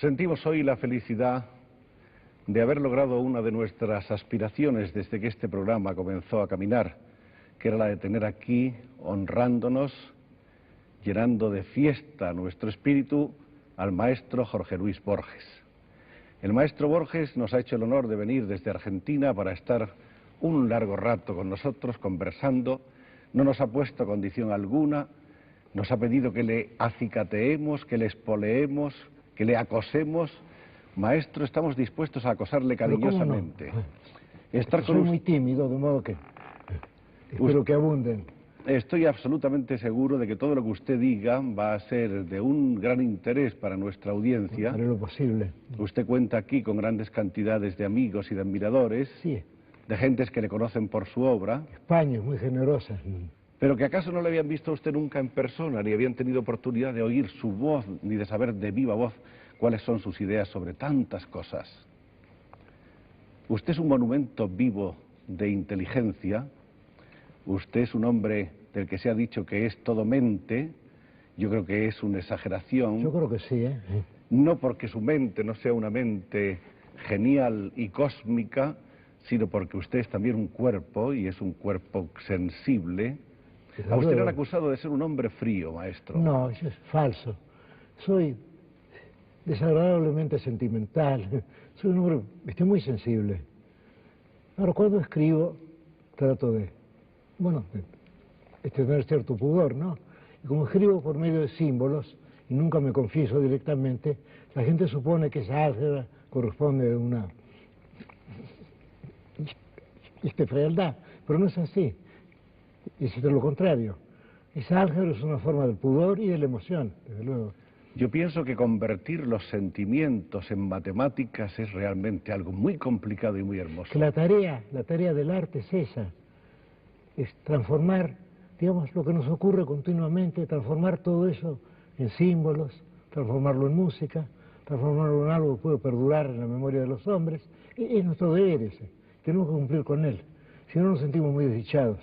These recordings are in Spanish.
Sentimos hoy la felicidad de haber logrado una de nuestras aspiraciones desde que este programa comenzó a caminar, que era la de tener aquí, honrándonos, llenando de fiesta nuestro espíritu, al maestro Jorge Luis Borges. El maestro Borges nos ha hecho el honor de venir desde Argentina para estar un largo rato con nosotros conversando. No nos ha puesto condición alguna, nos ha pedido que le acicateemos, que le espoleemos, que le acosemos. Maestro, estamos dispuestos a acosarle cariñosamente. Soy muy tímido, de modo que espero que abunden. Estoy absolutamente seguro de que todo lo que usted diga va a ser de un gran interés para nuestra audiencia. Haré lo posible. Usted cuenta aquí con grandes cantidades de amigos y de admiradores, sí, de gentes que le conocen por su obra. España es muy generosa. Pero que acaso no le habían visto a usted nunca en persona, ni habían tenido oportunidad de oír su voz, ni de saber de viva voz cuáles son sus ideas sobre tantas cosas. Usted es un monumento vivo de inteligencia. Usted es un hombre del que se ha dicho que es todo mente. Yo creo que es una exageración. Yo creo que sí, ¿eh? No porque su mente no sea una mente genial y cósmica, sino porque usted es también un cuerpo, y es un cuerpo sensible. A usted le han acusado de ser un hombre frío, maestro. No, eso es falso. Soy desagradablemente sentimental. Soy un hombre muy sensible. Ahora, cuando escribo, trato de tener cierto pudor, ¿no? Y como escribo por medio de símbolos, y nunca me confieso directamente, la gente supone que esa álgebra corresponde a una frialdad, pero no es así. Es lo contrario. Esa álgebra es una forma del pudor y de la emoción, desde luego. Yo pienso que convertir los sentimientos en matemáticas es realmente algo muy complicado y muy hermoso. Que la tarea del arte es esa, es transformar, digamos, lo que nos ocurre continuamente, transformar todo eso en símbolos, transformarlo en música, transformarlo en algo que puede perdurar en la memoria de los hombres. Es nuestro deber ese, tenemos que cumplir con él, si no nos sentimos muy desdichados.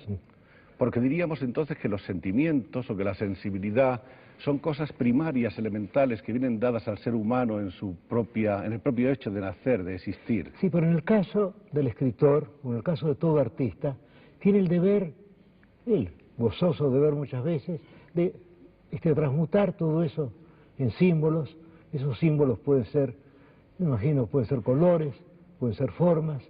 Porque diríamos entonces que los sentimientos o que la sensibilidad son cosas primarias, elementales, que vienen dadas al ser humano en el propio hecho de nacer, de existir. Sí, pero en el caso del escritor, o en el caso de todo artista, tiene el deber, él, gozoso de ver muchas veces, de transmutar todo eso en símbolos. Esos símbolos pueden ser, me imagino, pueden ser colores, pueden ser formas,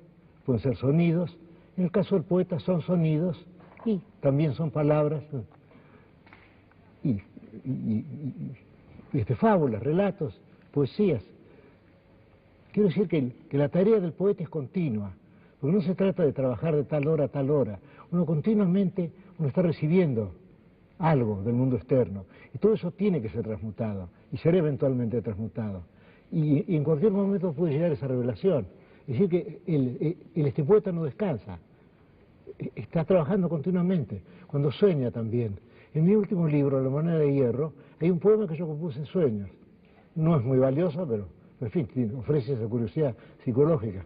pueden ser sonidos. En el caso del poeta son sonidos y también son palabras, y fábulas, relatos, poesías. Quiero decir que la tarea del poeta es continua, porque no se trata de trabajar de tal hora a tal hora. Uno continuamente está recibiendo algo del mundo externo, y todo eso tiene que ser transmutado, y será eventualmente transmutado. Y en cualquier momento puede llegar esa revelación. Es decir, que el poeta no descansa, está trabajando continuamente, cuando sueña también. En mi último libro, La moneda de hierro, hay un poema que yo compuse en sueños. No es muy valioso, pero, en fin, ofrece esa curiosidad psicológica.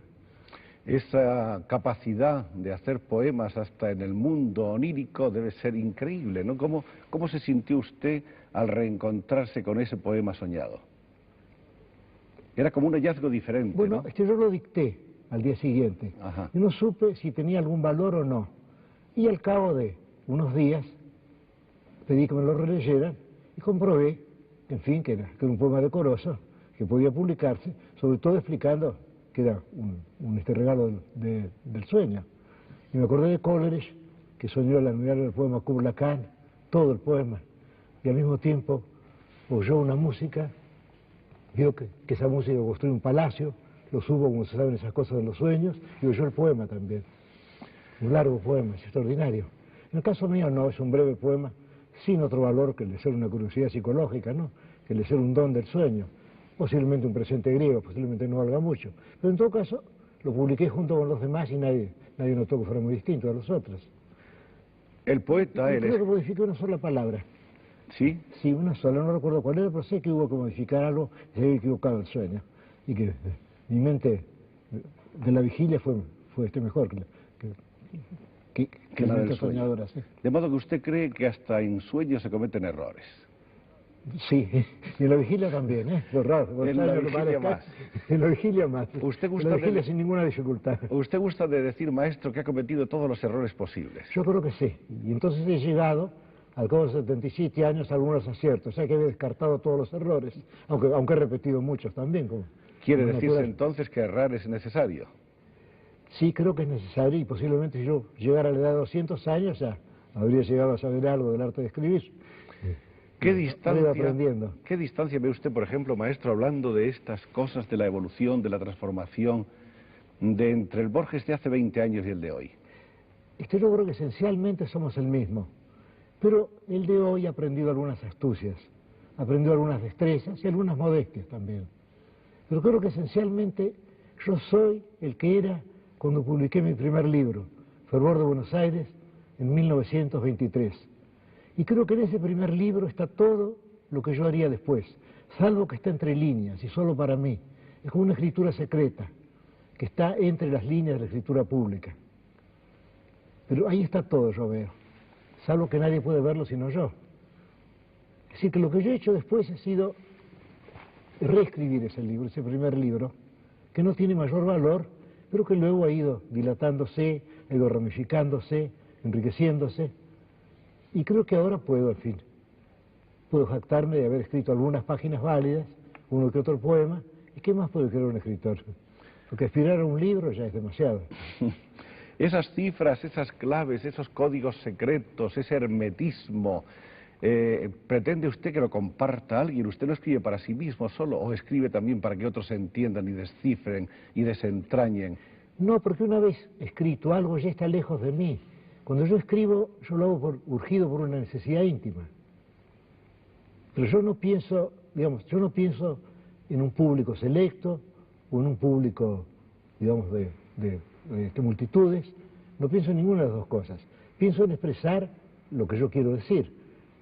Esa capacidad de hacer poemas hasta en el mundo onírico debe ser increíble, ¿no? ¿Cómo se sintió usted al reencontrarse con ese poema soñado? Era como un hallazgo diferente, bueno, ¿no? Yo lo dicté al día siguiente. Ajá. Y no supe si tenía algún valor o no. Y al cabo de unos días pedí que me lo releyeran y comprobé, en fin, que era un poema decoroso, que podía publicarse, sobre todo explicando que era un regalo del sueño. Y me acordé de Coleridge, que soñó el admirar del poema Kubla Khan, todo el poema, y al mismo tiempo oyó una música, vio que esa música construyó un palacio, lo supo como se saben esas cosas de los sueños, y oyó el poema también. Un largo poema, es extraordinario. En el caso mío no, es un breve poema, sin otro valor que el de ser una curiosidad psicológica, ¿no? Que el de ser un don del sueño. Posiblemente un presente griego, posiblemente no valga mucho. Pero en todo caso, lo publiqué junto con los demás y nadie notó que fuera muy distinto a los otros. El poeta... Creo que modifiqué una sola palabra. ¿Sí? Sí, una sola, no recuerdo cuál era, pero sé que hubo que modificar algo, se había equivocado el sueño. Y que mi mente de la vigilia fue mejor que la mente soñadora. Sí. De modo que usted cree que hasta en sueños se cometen errores. Sí, y en la vigilia también, ¿eh? Lo raro, en la vigilia más. En la vigilia más. Usted gusta en la vigilia sin ninguna dificultad. Usted gusta de decir, maestro, que ha cometido todos los errores posibles. Yo creo que sí. Y entonces he llegado, al cabo de 77 años, a algunos aciertos. O sea que he descartado todos los errores, aunque he repetido muchos también. ¿Quiere decirse entonces que errar es necesario? Sí, creo que es necesario, y posiblemente si yo llegara a la edad de 200 años ya habría llegado a saber algo del arte de escribir. ¿Qué distancia ve usted, por ejemplo, maestro, hablando de estas cosas, de la evolución, de la transformación, de entre el Borges de hace 20 años y el de hoy? Yo creo que esencialmente somos el mismo, pero el de hoy ha aprendido algunas astucias, ha aprendido algunas destrezas y algunas modestias también. Pero creo que esencialmente yo soy el que era cuando publiqué mi primer libro, Fervor de Buenos Aires, en 1923. Y creo que en ese primer libro está todo lo que yo haría después, salvo que está entre líneas y solo para mí. Es como una escritura secreta, que está entre las líneas de la escritura pública. Pero ahí está todo, yo veo, salvo que nadie puede verlo sino yo. Es decir, que lo que yo he hecho después ha sido reescribir ese libro, ese primer libro, que no tiene mayor valor, pero que luego ha ido dilatándose, ha ido ramificándose, enriqueciéndose. Y creo que ahora puedo, al fin, puedo jactarme de haber escrito algunas páginas válidas, uno que otro poema, ¿y qué más puede querer un escritor? Porque aspirar a un libro ya es demasiado. Esas cifras, esas claves, esos códigos secretos, ese hermetismo, ¿pretende usted que lo comparta alguien? ¿Usted lo escribe para sí mismo solo o escribe también para que otros entiendan y descifren y desentrañen? No, porque una vez escrito algo ya está lejos de mí. Cuando yo escribo, yo lo hago urgido por una necesidad íntima. Pero yo no pienso, yo no pienso en un público selecto o en un público, de multitudes. No pienso en ninguna de las dos cosas. Pienso en expresar lo que yo quiero decir.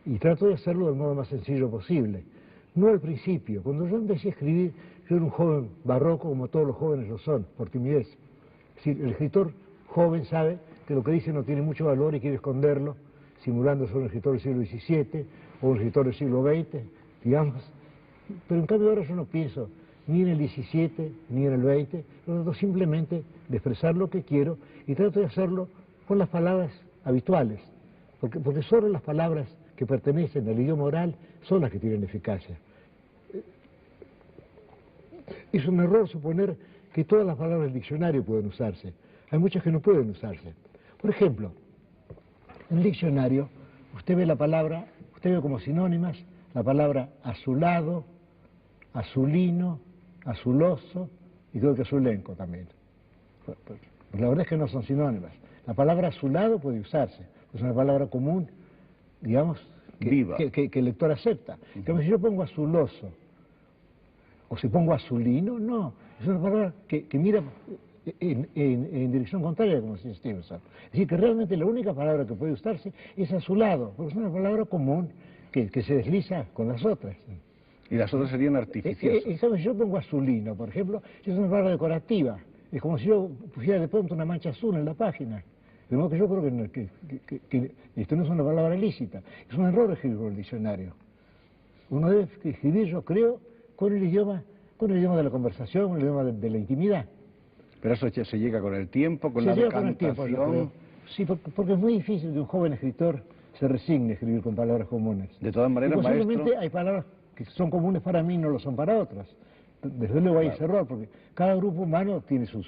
Y trato de hacerlo del modo más sencillo posible. No al principio. Cuando yo empecé a escribir, yo era un joven barroco, como todos los jóvenes lo son, por timidez. Es decir, el escritor joven sabe que lo que dice no tiene mucho valor y quiere esconderlo, simulando ser un escritor del siglo XVII o un escritor del siglo XX, digamos. Pero en cambio ahora yo no pienso ni en el XVII ni en el XX, trato simplemente de expresar lo que quiero y trato de hacerlo con las palabras habituales, porque solo las palabras que pertenecen al idioma oral son las que tienen eficacia. Es un error suponer que todas las palabras del diccionario pueden usarse. Hay muchas que no pueden usarse. Por ejemplo, en el diccionario usted ve como sinónimas la palabra azulado, azulino, azuloso y creo que azulenco también. Pues la verdad es que no son sinónimas. La palabra azulado puede usarse, es una palabra común, digamos, que el lector acepta. Pero si yo pongo azuloso o si pongo azulino, no, es una palabra que mira en dirección contraria, como dice Stevenson. Es decir, que realmente la única palabra que puede usarse es azulado, porque es una palabra común que se desliza con las otras. Y las otras serían artificiosas. ¿Sabes? Si yo pongo azulino, por ejemplo, es una palabra decorativa. Es como si yo pusiera de pronto una mancha azul en la página. De modo que yo creo que esto no es una palabra lícita. Es un error escribir por el diccionario. Uno debe escribir, yo creo, con el idioma de la conversación, con el idioma de la intimidad. Pero eso se llega con el tiempo, con la decantación. Sí, porque es muy difícil que un joven escritor se resigne a escribir con palabras comunes. De todas maneras, posiblemente hay palabras que son comunes para mí, no lo son para otras. Desde luego hay ese error, porque cada grupo humano tiene su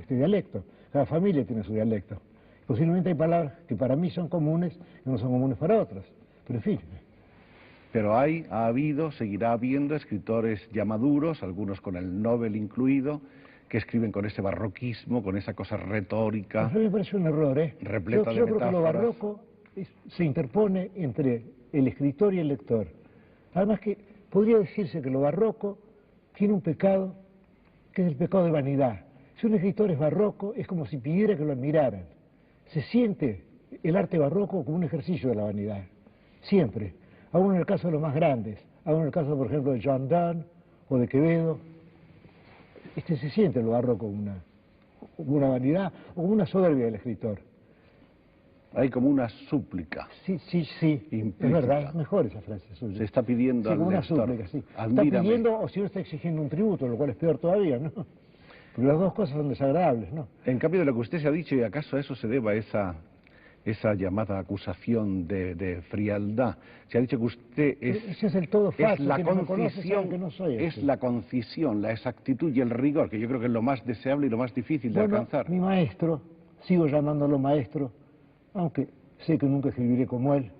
dialecto, cada familia tiene su dialecto. Posiblemente hay palabras que para mí son comunes y no son comunes para otros, pero en fin. Pero ha habido, seguirá habiendo escritores ya maduros, algunos con el Nobel incluido, que escriben con ese barroquismo, con esa cosa retórica. A mí me parece un error, ¿eh? Repleta de Yo creo que lo metáforas. barroco se interpone entre el escritor y el lector. Además que podría decirse que lo barroco tiene un pecado que es el pecado de vanidad. Si un escritor es barroco, es como si pidiera que lo admiraran. Se siente el arte barroco como un ejercicio de la vanidad, siempre. Aún en el caso de los más grandes, aún en el caso, por ejemplo, de John Donne o de Quevedo, se siente lo barroco como una vanidad o como una soberbia del escritor. Hay como una súplica. Sí, implícita. es verdad, es mejor esa frase suya. Se está pidiendo sí, al como una lector, súplica, sí. Está admírame. pidiendo o si no está exigiendo un tributo, lo cual es peor todavía, ¿no? Porque las dos cosas son desagradables, ¿no? En cambio de lo que usted se ha dicho, ¿y acaso a eso se deba esa llamada acusación de frialdad? Se ha dicho que usted Ese es el todo falso, es la quienes me conocen concisión, saben que no soy es así. la concisión, la exactitud y el rigor, que yo creo que es lo más deseable y lo más difícil de alcanzar. Mi maestro, sigo llamándolo maestro, aunque sé que nunca escribiré como él,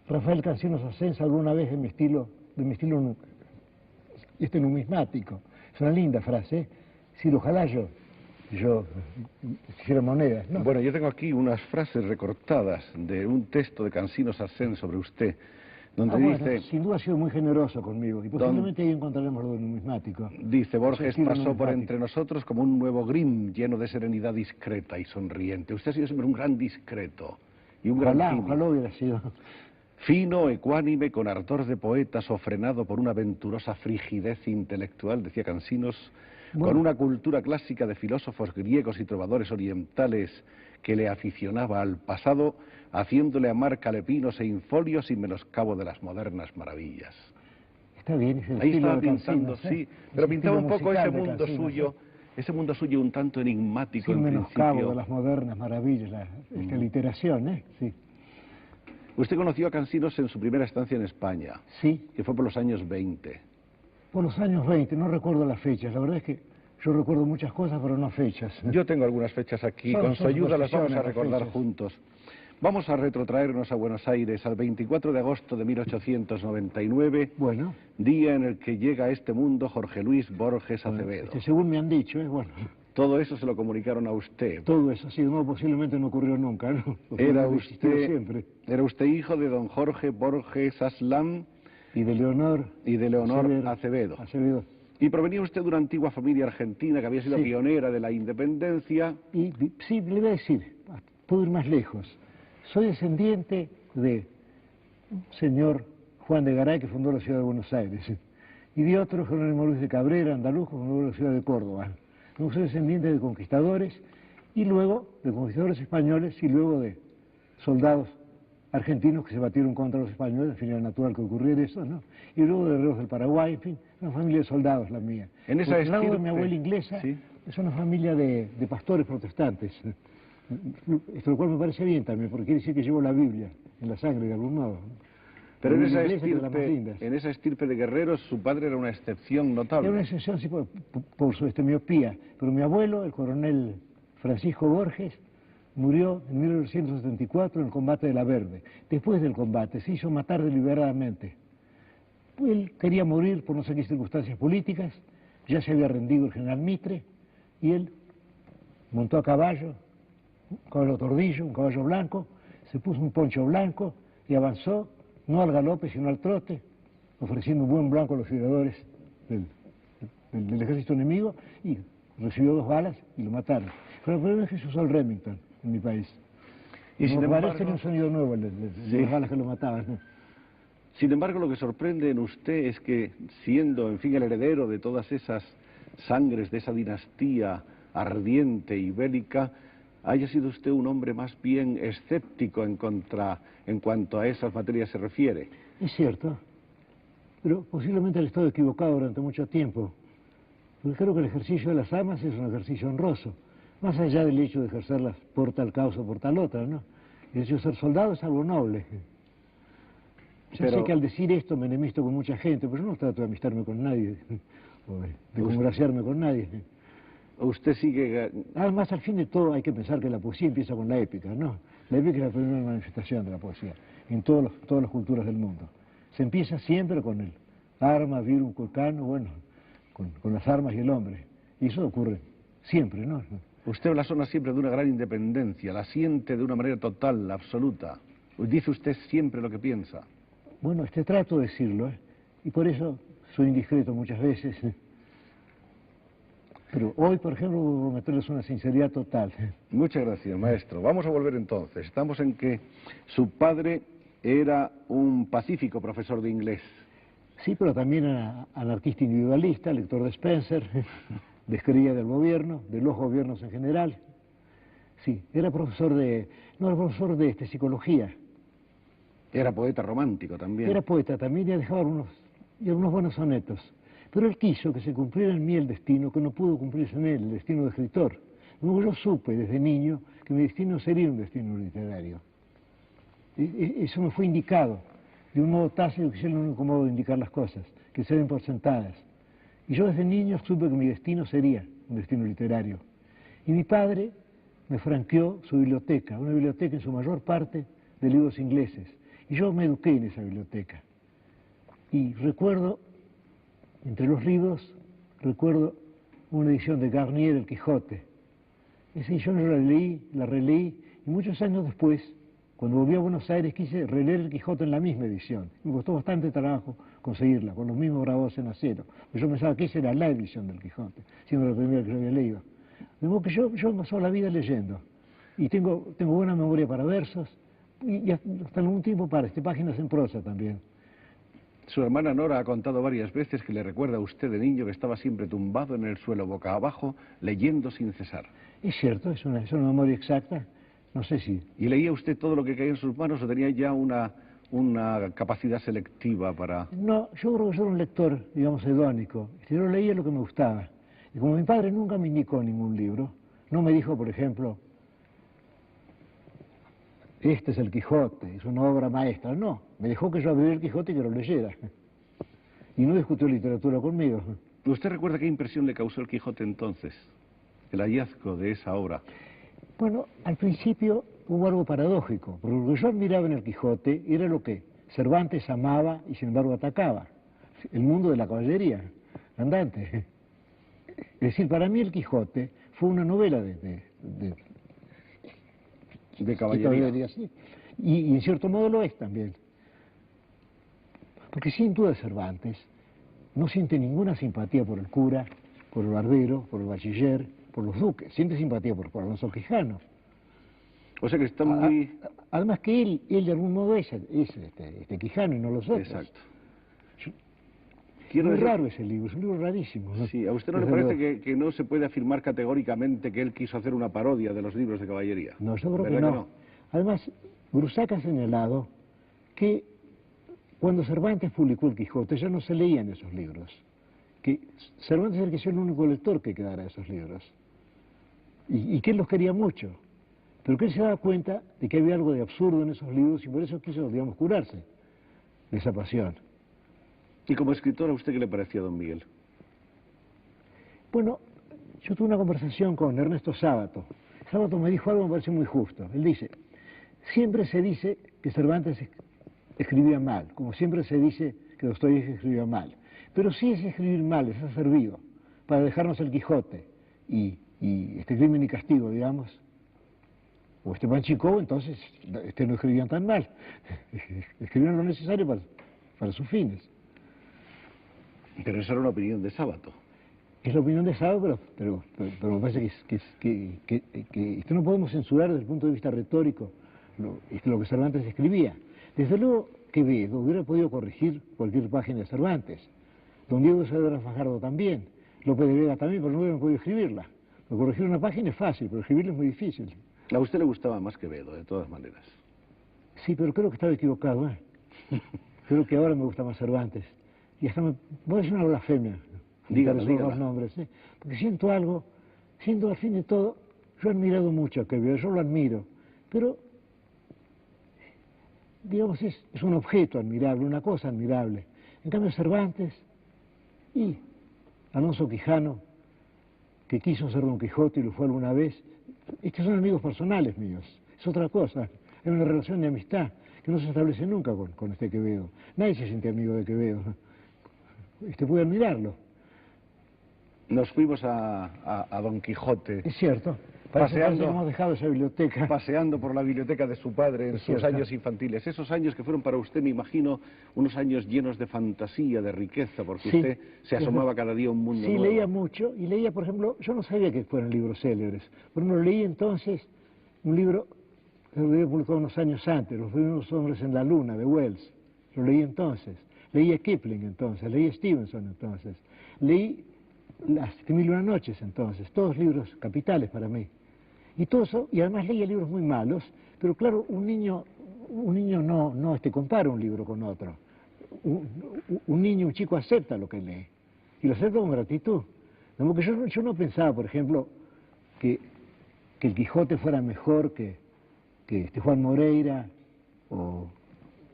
Rafael Cansinos Ascensa, alguna vez de mi estilo numismático. Es una linda frase, ¿eh? Si ojalá yo hiciera monedas, ¿no? Bueno, yo tengo aquí unas frases recortadas de un texto de Cansinos Ascensa sobre usted, donde dice... Sin duda ha sido muy generoso conmigo, y posiblemente ahí encontraremos lo del numismático. Dice, Borges estilo pasó por numismático. entre nosotros como un nuevo Grimm, lleno de serenidad discreta y sonriente. Usted ha sido siempre un gran discreto y un gran tímido. Ojalá hubiera sido. Fino, ecuánime, con ardor de poeta, sofrenado por una aventurosa frigidez intelectual, decía Cansinos, con una cultura clásica de filósofos griegos y trovadores orientales que le aficionaba al pasado, haciéndole amar calepinos e infolios sin menoscabo de las modernas maravillas. Está bien, es el Ahí estilo estaba de pintando, Cansinos, sí, pero pintaba un poco ese mundo Cansinos, suyo, ese mundo suyo un tanto enigmático sin en menoscabo principio. de las modernas maravillas, esta literación, ¿eh? Sí. Usted conoció a Cansinos en su primera estancia en España, Sí, que fue por los años 20. por los años 20, no recuerdo las fechas, la verdad es que yo recuerdo muchas cosas, pero no fechas. Yo tengo algunas fechas aquí, Son con su ayuda las vamos a supersticiones, las recordar fechas. juntos. Vamos a retrotraernos a Buenos Aires al 24 de agosto de 1899, Bueno, día en el que llega a este mundo Jorge Luis Borges Acevedo. según me han dicho, bueno, Todo eso se lo comunicaron a usted. todo eso sí, no, posiblemente no ocurrió nunca, ¿no? Era Ha existido usted, siempre. era usted hijo de don Jorge Borges Aslan Y de Leonor. y de Leonor Acevedo. Y provenía usted de una antigua familia argentina que había sido Sí. pionera de la independencia. Y sí, le voy a decir, puedo ir más lejos. Soy descendiente de un señor Juan de Garay, que fundó la ciudad de Buenos Aires, y de otro, Jerónimo Luis de Cabrera, andaluz, que fundó la ciudad de Córdoba. Yo soy descendiente de conquistadores, y luego de conquistadores españoles, y luego de soldados argentinos que se batieron contra los españoles, en fin, era natural que ocurriera eso, ¿no? Y luego de guerreros del Paraguay, en fin, una familia de soldados la mía. En esa Por el lado de estirpe, mi abuela inglesa, sí. es una familia de pastores protestantes. Esto lo cual me parece bien también, porque quiere decir que llevo la Biblia en la sangre de algún modo. Pero La en Biblia esa, inglesa, que es de las más lindas. estirpe, en esa estirpe de guerreros su padre era una excepción notable. Era una excepción, sí, por su miopía. Pero mi abuelo, el coronel Francisco Borges, murió en 1974 en el combate de La Verde. Después del combate se hizo matar deliberadamente. Él quería morir por no sé qué circunstancias políticas, ya se había rendido el general Mitre, y él montó a caballo, un caballo tordillo, un caballo blanco, se puso un poncho blanco y avanzó, no al galope sino al trote, ofreciendo un buen blanco a los tiradores del ejército enemigo, y recibió 2 balas y lo mataron. Fue la primera vez que se usó el Remington en mi país. Y sin Los balas embargo, tenían un sonido nuevo, de las balas que lo mataban. sin embargo, lo que sorprende en usted es que, siendo, en fin, el heredero de todas esas sangres de esa dinastía ardiente y bélica, haya sido usted un hombre más bien escéptico en cuanto a esas materias se refiere. Es cierto, pero posiblemente he estado equivocado durante mucho tiempo. Porque creo que el ejercicio de las armas es un ejercicio honroso, más allá del hecho de ejercerlas por tal causa o por tal otra, ¿no? El hecho de ser soldado es algo noble. Ya sé que al decir esto me enemisto con mucha gente, pero yo no trato de amistarme con nadie, o de congraciarme con nadie. Usted sigue... Además, al fin de todo, hay que pensar que la poesía empieza con la épica, ¿no? La épica es la primera manifestación de la poesía en todas las culturas del mundo. Se empieza siempre con el arma, virum, culcano, bueno, con las armas y el hombre. Y eso ocurre siempre, ¿no? Usted blasona siempre de una gran independencia, la siente de una manera total, absoluta. Dice usted siempre lo que piensa. Bueno, trato de decirlo, ¿eh? Y por eso soy indiscreto muchas veces. Pero hoy, por ejemplo, voy a prometerles una sinceridad total. Muchas gracias, maestro. Vamos a volver entonces. Estamos en que su padre era un pacífico profesor de inglés. Sí, pero también era anarquista individualista, lector de Spencer, descreía del gobierno, de los gobiernos en general. Sí, era profesor de psicología. Era poeta romántico también. Era poeta también y ha dejado unos buenos sonetos. Pero él quiso que se cumpliera en mí el destino que no pudo cumplirse en él, el destino de escritor. Luego yo supe desde niño que mi destino sería un destino literario. Eso me fue indicado de un modo tácito, que es el único modo de indicar las cosas, que se den por sentadas. Y yo desde niño supe que mi destino sería un destino literario. Y mi padre me franqueó su biblioteca, una biblioteca en su mayor parte de libros ingleses. Y yo me eduqué en esa biblioteca. Y recuerdo, entre los libros, recuerdo una edición de Garnier, El Quijote. Esa edición yo la leí, la releí, y muchos años después, cuando volví a Buenos Aires, quise releer El Quijote en la misma edición. Me costó bastante trabajo conseguirla, con los mismos grabados en acero. Pero yo pensaba que esa era la edición del Quijote, siendo la primera que yo había leído. De modo que yo me paso la vida leyendo. Y tengo buena memoria para versos, y hasta algún tiempo para páginas en prosa también. Su hermana Nora ha contado varias veces que le recuerda a usted de niño que estaba siempre tumbado en el suelo boca abajo, leyendo sin cesar. Es cierto, es una memoria exacta. No sé si... ¿Y leía usted todo lo que caía en sus manos o tenía ya una capacidad selectiva para...? No, yo creo que yo era un lector, digamos, hedónico. Yo leía lo que me gustaba. Y como mi padre nunca me indicó ningún libro, no me dijo, por ejemplo, este es el Quijote, es una obra maestra. No, me dejó que yo abriera el Quijote y que lo leyera. Y no discutió literatura conmigo. ¿Usted recuerda qué impresión le causó el Quijote entonces? El hallazgo de esa obra. Bueno, al principio hubo algo paradójico, porque lo que yo admiraba en el Quijote era lo que Cervantes amaba y sin embargo atacaba, el mundo de la caballería andante. Es decir, para mí el Quijote fue una novela de caballería. Sí. Y en cierto modo lo es también. Porque sin duda Cervantes no siente ninguna simpatía por el cura, por el barbero, por el bachiller, por los duques, siente simpatía por Alonso Quijano. O sea que está muy... Además que él de algún modo es Quijano y no los otros. Exacto. Es muy raro ese libro, es un libro rarísimo, ¿no? Sí, ¿a usted no le parece que no se puede afirmar categóricamente que él quiso hacer una parodia de los libros de caballería? No, yo creo que no. Además, Brusac ha señalado que cuando Cervantes publicó El Quijote ya no se leían esos libros, que Cervantes era el único lector que quedara de esos libros, y que él los quería mucho, pero que él se daba cuenta de que había algo de absurdo en esos libros y por eso quiso, digamos, curarse de esa pasión. ¿Y como escritor a usted qué le parecía, don Miguel? Bueno, yo tuve una conversación con Ernesto Sábato. Sábato me dijo algo que me pareció muy justo. Él dice, siempre se dice que Cervantes escribía mal, como siempre se dice que Dostoyevski escribía mal. Pero si ese escribir mal les ha servido para dejarnos el Quijote y Crimen y Castigo, digamos, o Esteban Chicó, entonces no escribían tan mal. Escribían lo necesario para sus fines. Pero esa era una opinión de Sábato. Es la opinión de Sábato, pero me parece que esto no podemos censurar desde el punto de vista retórico lo que Cervantes escribía. Desde luego Quevedo hubiera podido corregir cualquier página de Cervantes. Don Diego de Saavedra Fajardo también. López de Vega también, pero no hubieran podido escribirla. Pero corregir una página es fácil, pero escribirla es muy difícil. A usted le gustaba más Quevedo, de todas maneras. Sí, pero creo que estaba equivocado, ¿eh? Creo que ahora me gusta más Cervantes. Y hasta voy a decir una blasfemia. Dígala. Los nombres, ¿eh? Porque siento al fin de todo, yo he admirado mucho a Quevedo, yo lo admiro, pero, digamos, es un objeto admirable, una cosa admirable. En cambio Cervantes y Alonso Quijano que quiso ser Don Quijote y lo fue alguna vez. Estos son amigos personales míos, es otra cosa, es una relación de amistad que no se establece nunca con este Quevedo. Nadie se siente amigo de Quevedo, puede admirarlo. Nos fuimos a Don Quijote. Es cierto. Parece que hemos dejado esa biblioteca. Paseando por la biblioteca de su padre en sus años infantiles. Esos años que fueron para usted, me imagino, unos años llenos de fantasía, de riqueza, porque usted se asomaba cada día a un mundo nuevo. Sí, leía mucho, y leía, por ejemplo, yo no sabía que fueran libros célebres. Por ejemplo, leí entonces un libro que lo había publicado unos años antes, Los primeros hombres en la luna, de Wells. Lo leí entonces. Leí a Kipling entonces, leí a Stevenson entonces. Leí Las Mil y una noches entonces, todos libros capitales para mí. Y todo eso, y además leía libros muy malos, pero claro, un niño no compara un libro con otro. Un niño, un chico acepta lo que lee, y lo acepta con gratitud. Porque yo no pensaba, por ejemplo, que el Quijote fuera mejor que Juan Moreira o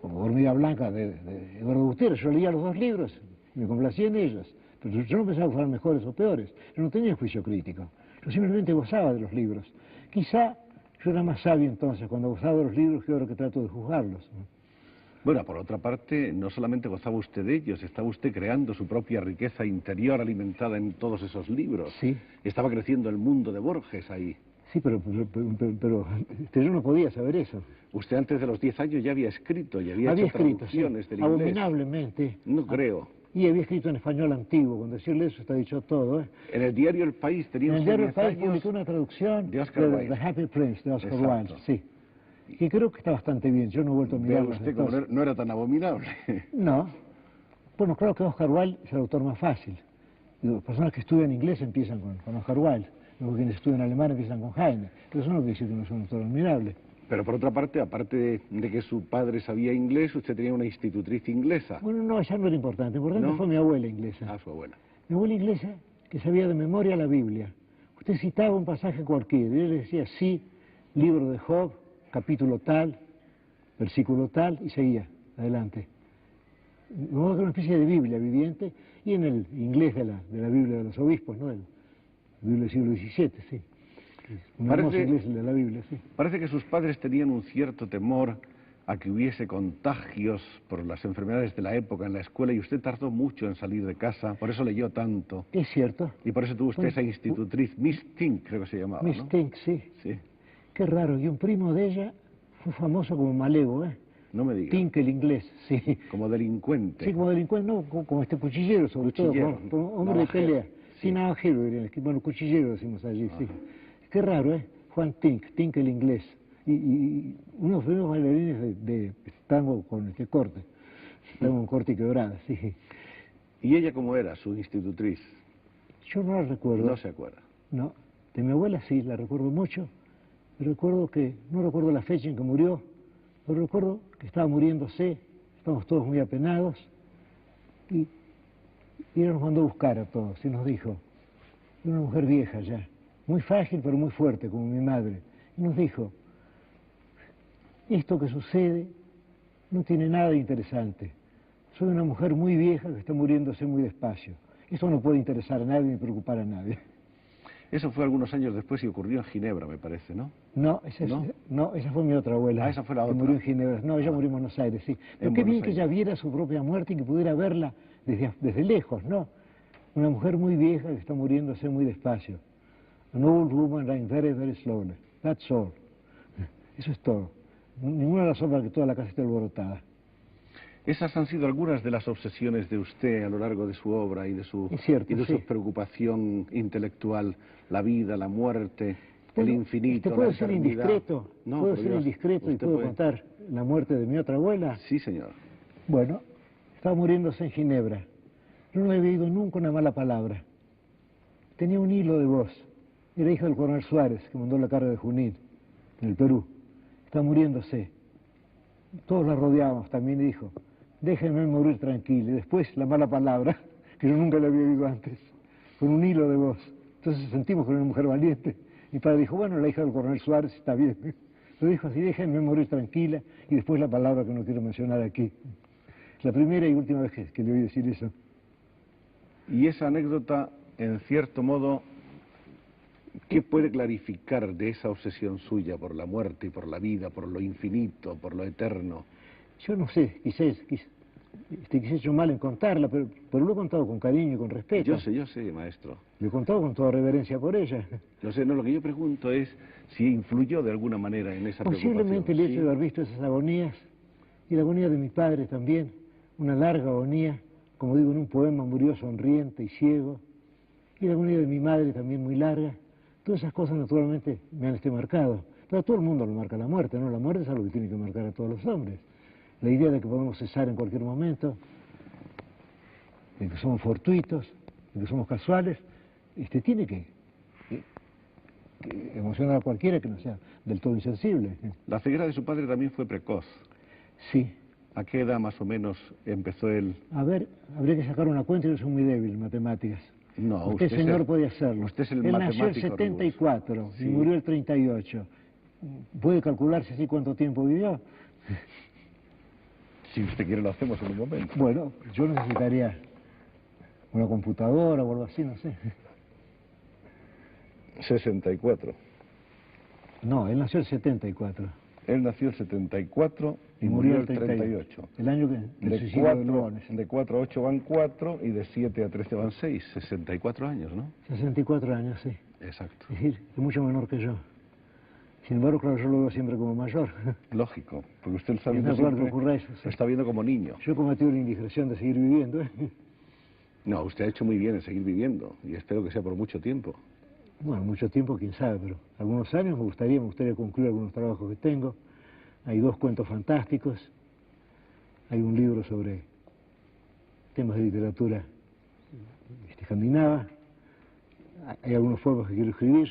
Hormiga Blanca de Eduardo Gutiérrez. Yo leía los dos libros, y me complacía en ellos, pero yo no pensaba que fueran mejores o peores. Yo no tenía juicio crítico, yo simplemente gozaba de los libros. Quizá yo era más sabio entonces cuando gozaba de los libros que ahora que trato de juzgarlos. Bueno, por otra parte, no solamente gozaba usted de ellos, estaba usted creando su propia riqueza interior alimentada en todos esos libros. Sí. Estaba creciendo el mundo de Borges ahí. Sí, pero yo no podía saber eso. Usted antes de los 10 años ya había escrito y había hecho traducciones del inglés. Abominablemente. No creo. Y había escrito en español antiguo, con decirle eso está dicho todo. En el diario El País tenía usted 10 años. En el diario El País publicó una traducción de Oscar Wilde. The Happy Prince, de Oscar Wilde, sí. Que creo que está bastante bien, yo no he vuelto a mirarlo. Usted como no era tan abominable. No. Bueno, claro que Oscar Wilde es el autor más fácil. Las personas que estudian inglés empiezan con Oscar Wilde. Luego quienes estudian alemán empiezan con Heine. Pero eso no quiere decir que no es un autor admirable. Pero por otra parte, aparte de que su padre sabía inglés, usted tenía una institutriz inglesa. Bueno, no, esa no era importante. Importante fue mi abuela inglesa. Ah, su abuela. Mi abuela inglesa que sabía de memoria la Biblia. Usted citaba un pasaje cualquiera y él le decía, sí, libro de Job, capítulo tal, versículo tal, y seguía adelante. De modo que era una especie de Biblia viviente, y en el inglés de la Biblia de los obispos, ¿no? La Biblia del siglo XVII, sí. Un hermoso inglés de la Biblia, sí. Parece que sus padres tenían un cierto temor a que hubiese contagios por las enfermedades de la época en la escuela, y usted tardó mucho en salir de casa, por eso leyó tanto. Es cierto. Y por eso tuvo usted esa institutriz, Miss Tink, creo que se llamaba, Miss Tink, sí. Sí. Qué raro, y un primo de ella fue famoso como malevo, ¿eh? No me diga. Tink el inglés, sí. Como delincuente. Sí, como delincuente, no, como cuchillero, sobre todo, como hombre de pelea. Sí, navajero, dirían. Bueno, cuchillero decimos allí, sí. Qué raro, ¿eh? Juan Tink el inglés. Y uno de los primeros bailarines de tango con corte. Tango con corte y quebrada, sí. ¿Y ella cómo era, su institutriz? Yo no la recuerdo. No se acuerda. No. De mi abuela sí, la recuerdo mucho. Recuerdo que, no recuerdo la fecha en que murió, pero recuerdo que estaba muriéndose, estábamos todos muy apenados, y ella nos mandó a buscar a todos y nos dijo, era una mujer vieja ya, muy frágil pero muy fuerte, como mi madre, y nos dijo, esto que sucede no tiene nada de interesante, soy una mujer muy vieja que está muriéndose muy despacio, eso no puede interesar a nadie ni preocupar a nadie. Eso fue algunos años después y ocurrió en Ginebra, me parece, ¿no? No, esa fue mi otra abuela. Ah, esa fue la otra. Que murió en Ginebra. No, ella murió en Buenos Aires, sí. Pero qué bien que ella viera su propia muerte y que pudiera verla desde lejos, ¿no? Una mujer muy vieja que está muriéndose muy despacio. An old woman dying very, very slowly. That's all. Eso es todo. Ninguna razón para que toda la casa esté alborotada. Esas han sido algunas de las obsesiones de usted a lo largo de su obra y de su, su preocupación intelectual, la vida, la muerte, el infinito, la ¿puedo eternidad. ser indiscreto? No, ¿Puedo ser indiscreto y puedo contar la muerte de mi otra abuela? Sí, señor. Bueno, estaba muriéndose en Ginebra. Yo no le había oído nunca una mala palabra. Tenía un hilo de voz. Era hija del coronel Suárez, que mandó la carga de Junín, en el Perú. Estaba muriéndose. Todos la rodeábamos también y dijo, déjenme morir tranquilo. Y después la mala palabra, que yo nunca la había oído antes, con un hilo de voz. Entonces sentimos que era una mujer valiente. Mi padre dijo, bueno, la hija del coronel Suárez está bien. Lo dijo así, déjenme morir tranquila. Y después la palabra que no quiero mencionar aquí. La primera y última vez que le oí decir eso. Y esa anécdota, en cierto modo, ¿Qué puede clarificar de esa obsesión suya por la muerte y por la vida, por lo infinito, por lo eterno? Yo no sé, quizás he hecho mal en contarla, pero lo he contado con cariño y con respeto. Yo sé, maestro. Lo he contado con toda reverencia por ella. No sé, no, lo que yo pregunto es si influyó de alguna manera en esa Posiblemente preocupación. el hecho de haber visto esas agonías, y la agonía de mi padre también, una larga agonía, como digo en un poema, murió sonriente y ciego, y la agonía de mi madre también muy larga. Todas esas cosas naturalmente me han marcado. Pero a todo el mundo lo marca la muerte, ¿no? La muerte es algo que tiene que marcar a todos los hombres. La idea de que podemos cesar en cualquier momento, de que somos fortuitos, de que somos casuales, tiene que emocionar a cualquiera que no sea del todo insensible. La ceguera de su padre también fue precoz. Sí. ¿A qué edad más o menos empezó él? A ver, habría que sacar una cuenta, yo soy muy débil en matemáticas. No, usted señor, puede hacerlo. Usted es el él matemático. Nació el 74 riguroso. y murió el 38. ¿Puede calcularse así cuánto tiempo vivió? Si usted quiere lo hacemos en un momento. Bueno, yo necesitaría una computadora o algo así, no sé. 64. No, él nació el 74. Él nació el 74 y murió el 38. El año que de 4 a 8 van 4 y de 7 a 13 van 6. 64 años, ¿no? 64 años, sí. Exacto. Es decir, es mucho menor que yo. Sin embargo, claro, yo lo veo siempre como mayor. Lógico, porque usted está viendo siempre, ocurre eso, sí. Lo está viendo como niño. Yo he cometido la indiscreción de seguir viviendo. No, usted ha hecho muy bien en seguir viviendo y espero que sea por mucho tiempo. Bueno, mucho tiempo, quién sabe, pero algunos años me gustaría concluir algunos trabajos que tengo. Hay 2 cuentos fantásticos, hay un libro sobre temas de literatura escandinava, hay algunos poemas que quiero escribir.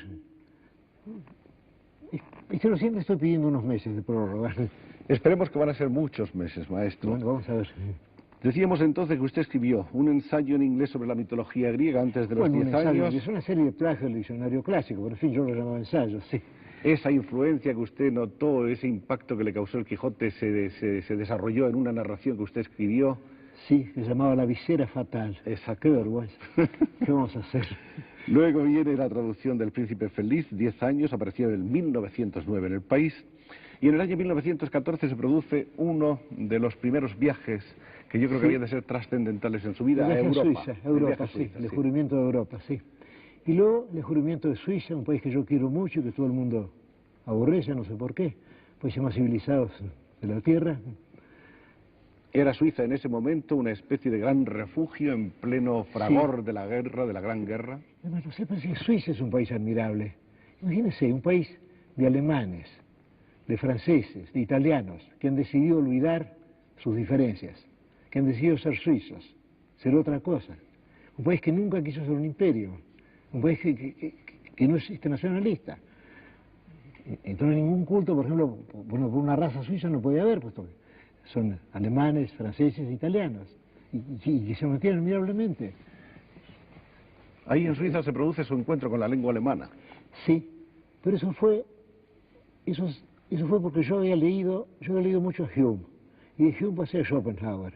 Pero siempre estoy pidiendo unos meses de prórroga. Esperemos que van a ser muchos meses, maestro. Bueno, vamos a ver. Decíamos entonces que usted escribió un ensayo en inglés sobre la mitología griega antes de los 10 años. Es una serie de plagios del diccionario clásico, pero en fin, yo lo llamaba ensayo, sí. Esa influencia que usted notó, ese impacto que le causó el Quijote, se desarrolló en una narración que usted escribió. Sí, que se llamaba La visera fatal. Exacto. Qué vergüenza. ¿Qué vamos a hacer? Luego viene la traducción del Príncipe Feliz, 10 años, apareció en el 1909 en El País. Y en el año 1914 se produce uno de los primeros viajes que yo creo que habían de ser trascendentales en su vida, a Europa. Europa, sí, el descubrimiento de Europa, sí. Y luego el descubrimiento de Suiza, un país que yo quiero mucho y que todo el mundo aborrece, no sé por qué, países más civilizados de la Tierra. Era Suiza en ese momento una especie de gran refugio en pleno fragor de la guerra, de la Gran Guerra. Además, no sé, pero si Suiza es un país admirable. Imagínense, un país de alemanes, de franceses, de italianos, que han decidido olvidar sus diferencias, que han decidido ser suizos, ser otra cosa. Un país que nunca quiso ser un imperio, un país que no es nacionalista. Entonces ningún culto, por ejemplo, bueno, por una raza suiza no puede haber, puesto que son alemanes, franceses, italianos, y se mantienen admirablemente. Ahí en Suiza se produce su encuentro con la lengua alemana. Sí, pero eso fue porque yo había leído mucho a Hume, y de Hume pasé a Schopenhauer,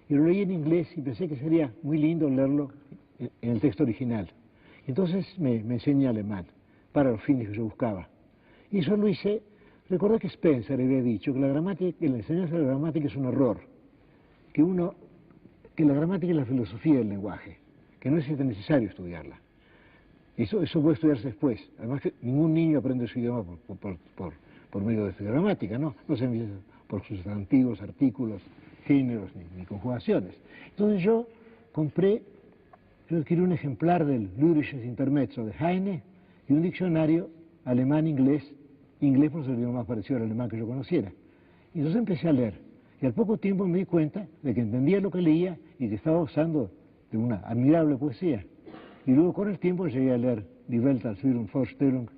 y lo leí en inglés y pensé que sería muy lindo leerlo en el texto original. Entonces me enseñé alemán, para los fines que yo buscaba. Y eso lo hice, recordé que Spencer había dicho que la enseñanza de la gramática es un error, que la gramática es la filosofía del lenguaje, que no es necesario estudiarla. Eso puede estudiarse después. Además que ningún niño aprende su idioma por medio de su gramática, ¿no? No se empieza por sustantivos, artículos, géneros ni conjugaciones. Entonces yo adquirí un ejemplar del Lyrisches Intermezzo de Heine y un diccionario alemán-inglés, inglés por ser el idioma más parecido al alemán que yo conociera. Y entonces empecé a leer. Y al poco tiempo me di cuenta de que entendía lo que leía y que estaba usando de una admirable poesía. Y luego con el tiempo llegué a leer Die Welt als Vorstellung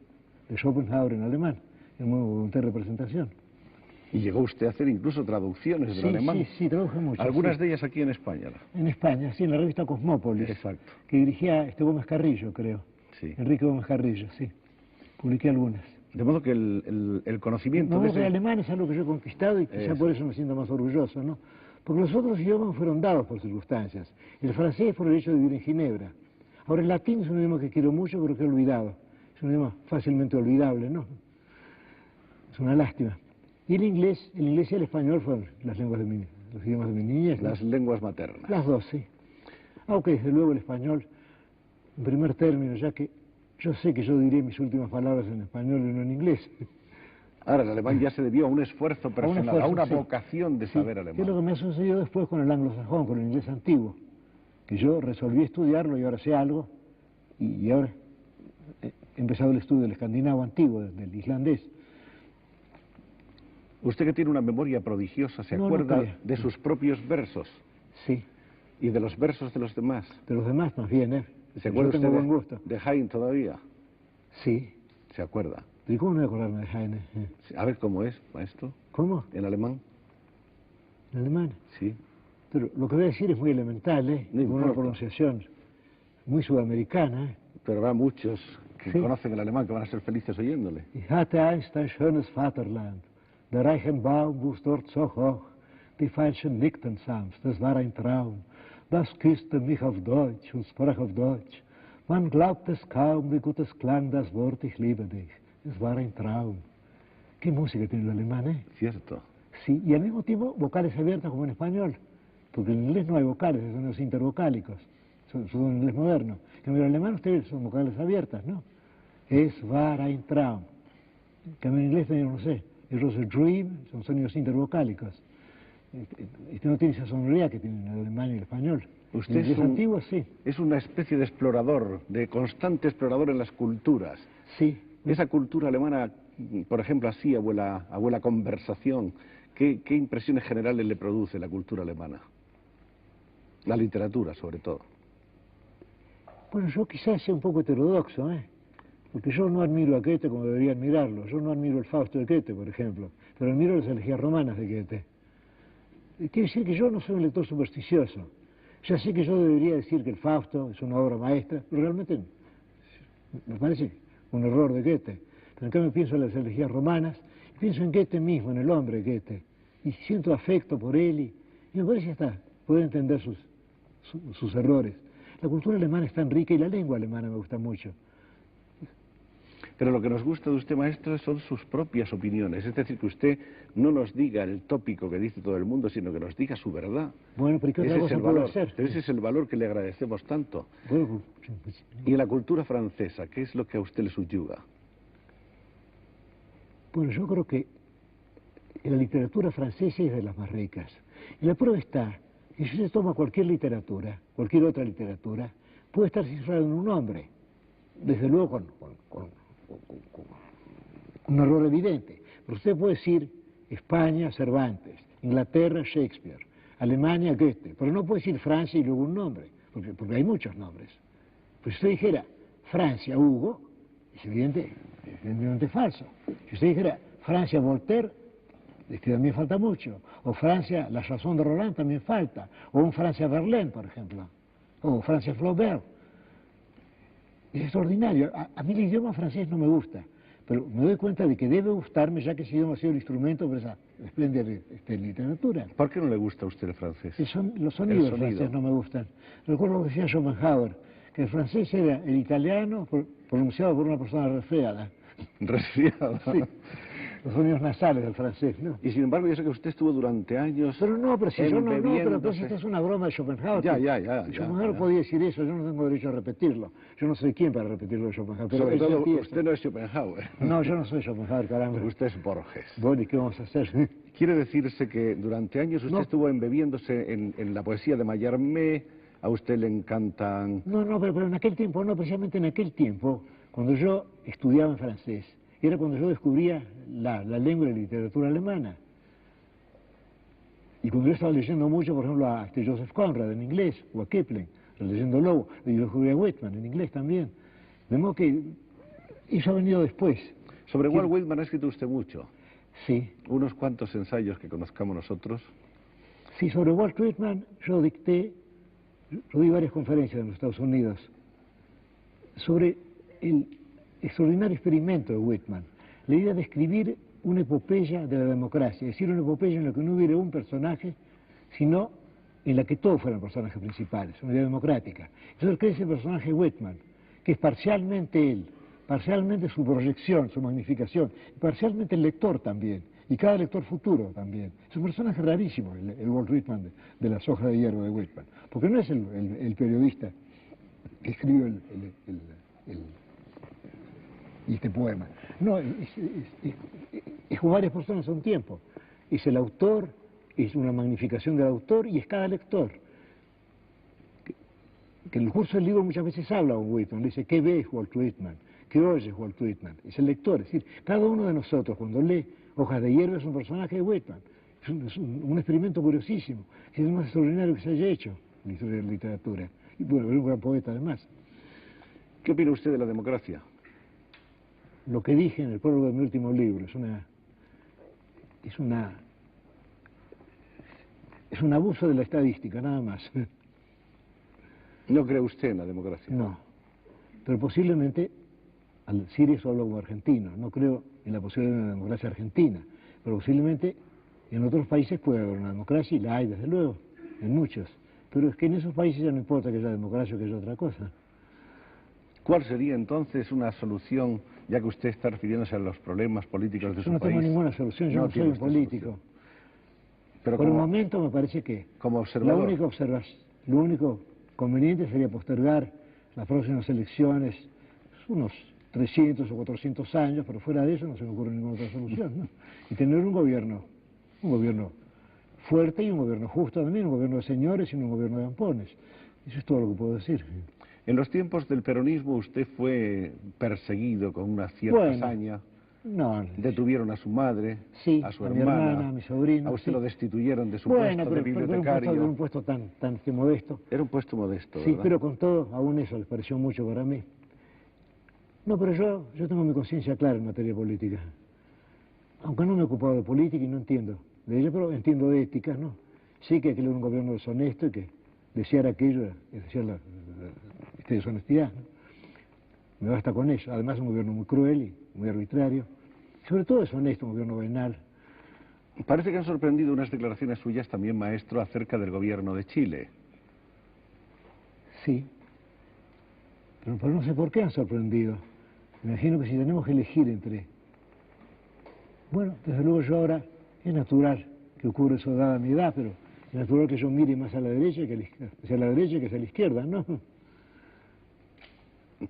de Schopenhauer en alemán, en muy voluntad de representación. Y llegó usted a hacer incluso traducciones del alemán. Sí, traduje mucho. Algunas de ellas aquí en España. En España, sí, en la revista Cosmópolis. Exacto. Que dirigía Gómez Carrillo, creo. Sí. Enrique Gómez Carrillo, sí. Publiqué algunas. De modo que el conocimiento de alemán es algo que yo he conquistado y quizá por eso me siento más orgulloso, ¿no? Porque los otros idiomas fueron dados por circunstancias. El francés por el hecho de vivir en Ginebra. Ahora el latín es un idioma que quiero mucho, pero que he olvidado. es un idioma fácilmente olvidable, ¿no? Es una lástima. Y el inglés y el español fueron las lenguas de los idiomas de mi niñez, ¿no? Las lenguas maternas. Las dos, sí. Aunque desde luego el español, en primer término, ya que yo sé que yo diré mis últimas palabras en español y no en inglés. Ahora, el alemán ya se debió a un esfuerzo personal, a una sí. vocación de saber alemán. ¿Qué es lo que me ha sucedido después con el anglosajón, con el inglés antiguo? Que yo resolví estudiarlo y ahora sé algo, y ahora he empezado el estudio del escandinavo antiguo, del islandés. Usted que tiene una memoria prodigiosa, ¿se acuerda de sus propios versos? Sí. ¿Y de los versos de los demás? De los demás más bien, ¿eh? ¿Se acuerda yo tengo usted buen gusto. de Haydn todavía? Sí. ¿Se acuerda? ¿Y cómo no voy a acordarme de Heine? A ver, ¿cómo es, maestro? ¿Cómo? ¿En alemán? ¿En alemán? Sí. Pero lo que voy a decir es muy elemental, ¿eh? No con una pronunciación muy sudamericana, ¿eh? Pero habrá muchos que sí. conocen el alemán que van a ser felices oyéndole. Ich hatte einst ein schönes Vaterland. Der Reichenbaum wuchs dort so hoch. Die Veilchen nickten sanft, es war ein Traum. Das küsste mich auf Deutsch und sprach auf Deutsch. Man glaubt es kaum, wie gut es klang das Wort, ich liebe dich. Es war ein Traum. ¿Qué música tiene el alemán, eh? Cierto. Sí, y al mismo tiempo vocales abiertas como en español. Porque en inglés no hay vocales, son los intervocálicos. Son en inglés moderno. En el alemán ustedes son vocales abiertas, ¿no? Es war ein Traum. Que en inglés tenemos, no sé, it was a dream, son sonidos intervocálicos. Este no tiene esa sonoridad que tienen el alemán y el español. Usted es antiguo, sí. Es una especie de explorador, de constante explorador en las culturas. Sí. Esa cultura alemana, por ejemplo, así, abuela conversación, ¿qué impresiones generales le produce la cultura alemana? La literatura, sobre todo. Bueno, yo quizás sea un poco heterodoxo, ¿eh? Porque yo no admiro a Goethe como debería admirarlo. Yo no admiro el Fausto de Goethe, por ejemplo, pero admiro las elegías romanas de Goethe. Quiere decir que yo no soy un lector supersticioso. Ya sé que yo debería decir que el Fausto es una obra maestra, pero realmente me parece un error de Goethe. Pero en cambio pienso en las elegías romanas, y pienso en Goethe mismo, en el hombre Goethe, y siento afecto por él, y me parece hasta poder entender sus errores. La cultura alemana es tan rica y la lengua alemana me gusta mucho. Pero lo que nos gusta de usted, maestro, son sus propias opiniones. Es decir, que usted no nos diga el tópico que dice todo el mundo, sino que nos diga su verdad. Bueno, pero ¿qué otra cosa puedo hacer? Ese es el valor que le agradecemos tanto. Bueno, y en la cultura francesa, ¿qué es lo que a usted le subyuga? Bueno, yo creo que la literatura francesa es de las más ricas. Y la prueba está que si usted toma cualquier literatura, cualquier otra literatura, puede estar cifrado en un nombre. Desde luego con un error evidente. Pero usted puede decir España, Cervantes, Inglaterra, Shakespeare, Alemania, Goethe, pero no puede decir Francia y luego un nombre, porque hay muchos nombres. Pues si usted dijera Francia, Hugo, es evidentemente falso. Si usted dijera Francia, Voltaire, es que también falta mucho. O Francia, la Chanson de Roland también falta. O un Francia Verlaine, por ejemplo. O Francia Flaubert. Es extraordinario. A mí el idioma francés no me gusta, pero me doy cuenta de que debe gustarme, ya que ese idioma ha sido el instrumento para esa espléndida literatura. ¿Por qué no le gusta a usted el francés? Los sonidos del francés no me gustan. Recuerdo lo que decía Schopenhauer, que el francés era el italiano pronunciado por una persona resfriada. ¿Resfriada? Sí. Los sonidos nasales del francés, ¿no? Y sin embargo, yo sé que usted estuvo durante años... Pero no, pero si yo no, pero esta es una broma de Schopenhauer. Ya. Schopenhauer podía decir eso, yo no tengo derecho a repetirlo. Yo no soy quien para repetirlo de Schopenhauer. Pero sobre todo, usted no es Schopenhauer. No, yo no soy Schopenhauer, caramba. Usted es Borges. Bueno, ¿y qué vamos a hacer? Quiere decirse que durante años usted estuvo embebiéndose en la poesía de Mallarmé, a usted le encantan... No, pero en aquel tiempo, no, precisamente en aquel tiempo, cuando yo estudiaba en francés, era cuando yo descubría la lengua y la literatura alemana. Y cuando yo estaba leyendo mucho, por ejemplo, a Joseph Conrad en inglés, o a Kipling, leyendo Lobo, y yo descubrí a Whitman en inglés también. De modo que eso ha venido después. Sobre Walt Whitman ha escrito usted mucho. Sí. Unos cuantos ensayos que conozcamos nosotros. Sí, sobre Walt Whitman yo di varias conferencias en los Estados Unidos sobre el extraordinario experimento de Whitman, la idea de escribir una epopeya de la democracia, es decir, una epopeya en la que no hubiera un personaje, sino en la que todos fueran personajes principales, una idea democrática. Entonces crea ese personaje Whitman, que es parcialmente él, parcialmente su proyección, su magnificación, y parcialmente el lector también, y cada lector futuro también. Es un personaje rarísimo, el Walt Whitman de las hojas de hierro de Whitman, porque no es el periodista que escribió este poema. No, es con varias personas a un tiempo. Es el autor, es una magnificación del autor y es cada lector. Que en el curso del libro muchas veces habla con Whitman, le dice, ¿qué ves Walt Whitman? ¿Qué oyes Walt Whitman? Es el lector, es decir, cada uno de nosotros cuando lee Hojas de hierro es un personaje de Whitman. Es un experimento curiosísimo, que es lo más extraordinario que se haya hecho en la historia de la literatura. Y bueno, es un gran poeta además. ¿Qué opina usted de la democracia? Lo que dije en el prólogo de mi último libro es un abuso de la estadística, nada más. ¿No cree usted en la democracia? No, pero posiblemente, al decir eso hablo como argentino, no creo en la posibilidad de una democracia argentina, pero posiblemente en otros países puede haber una democracia, y la hay desde luego, en muchos, pero es que en esos países ya no importa que haya democracia o que haya otra cosa. ¿Cuál sería entonces una solución, ya que usted está refiriéndose a los problemas políticos de su país? Yo no tengo ninguna solución, yo no soy un político. Pero por el momento me parece que como observador, lo único conveniente sería postergar las próximas elecciones unos 300 o 400 años, pero fuera de eso no se me ocurre ninguna otra solución, ¿no? Y tener un gobierno fuerte y un gobierno justo también, un gobierno de señores y no un gobierno de ampones. Eso es todo lo que puedo decir. En los tiempos del peronismo usted fue perseguido con una cierta hazaña. No, detuvieron a su madre, sí, a su a hermana, mi hermana, a mi sobrino. a usted sí. lo destituyeron de su puesto de bibliotecario. Era un puesto tan modesto. Era un puesto modesto, sí, ¿verdad? pero con todo, aún eso les pareció mucho para mí. No, pero yo tengo mi conciencia clara en materia política. Aunque no me he ocupado de política y no entiendo de ella, pero entiendo de ética, ¿no? Sí que hay que tener un gobierno deshonesto y que desear aquello es desear esta deshonestidad, ¿no? Me basta con eso. Además, un gobierno muy cruel y muy arbitrario. Sobre todo deshonesto, un gobierno venal. Parece que han sorprendido unas declaraciones suyas también, maestro, acerca del gobierno de Chile. Sí. Pero no sé por qué han sorprendido. Me imagino que si tenemos que elegir entre... Bueno, desde luego yo ahora, es natural que ocurra eso dada mi edad, pero es natural que yo mire más a la derecha que hacia la derecha que hacia la izquierda, ¿no?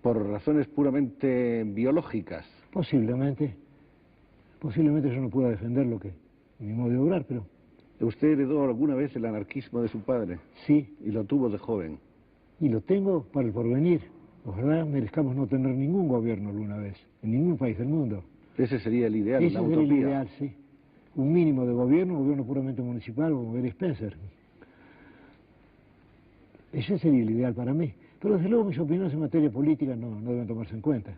¿Por razones puramente biológicas? Posiblemente yo no pueda defender mi modo de obrar, pero... ¿Usted heredó alguna vez el anarquismo de su padre? Sí. Y lo tuvo de joven. Y lo tengo para el porvenir. Ojalá merezcamos no tener ningún gobierno alguna vez, en ningún país del mundo. Ese sería el ideal, la utopía. Ese sería el ideal, sí. Un mínimo de gobierno, un gobierno puramente municipal, como Gary Spencer. Ese sería el ideal para mí. Pero desde luego mis opiniones en materia política no deben tomarse en cuenta.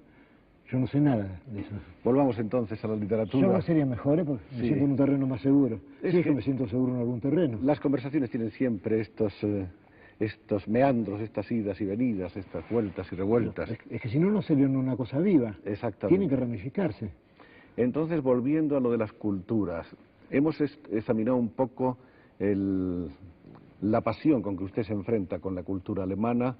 Yo no sé nada de eso. Volvamos entonces a la literatura. Yo no sería mejor, porque me siento en un terreno más seguro. Es que me siento seguro en algún terreno. Las conversaciones tienen siempre estos meandros, estas idas y venidas, estas vueltas y revueltas. Es que si no serían una cosa viva. Exactamente. Tienen que ramificarse. Entonces, volviendo a lo de las culturas, hemos examinado un poco la pasión con que usted se enfrenta con la cultura alemana.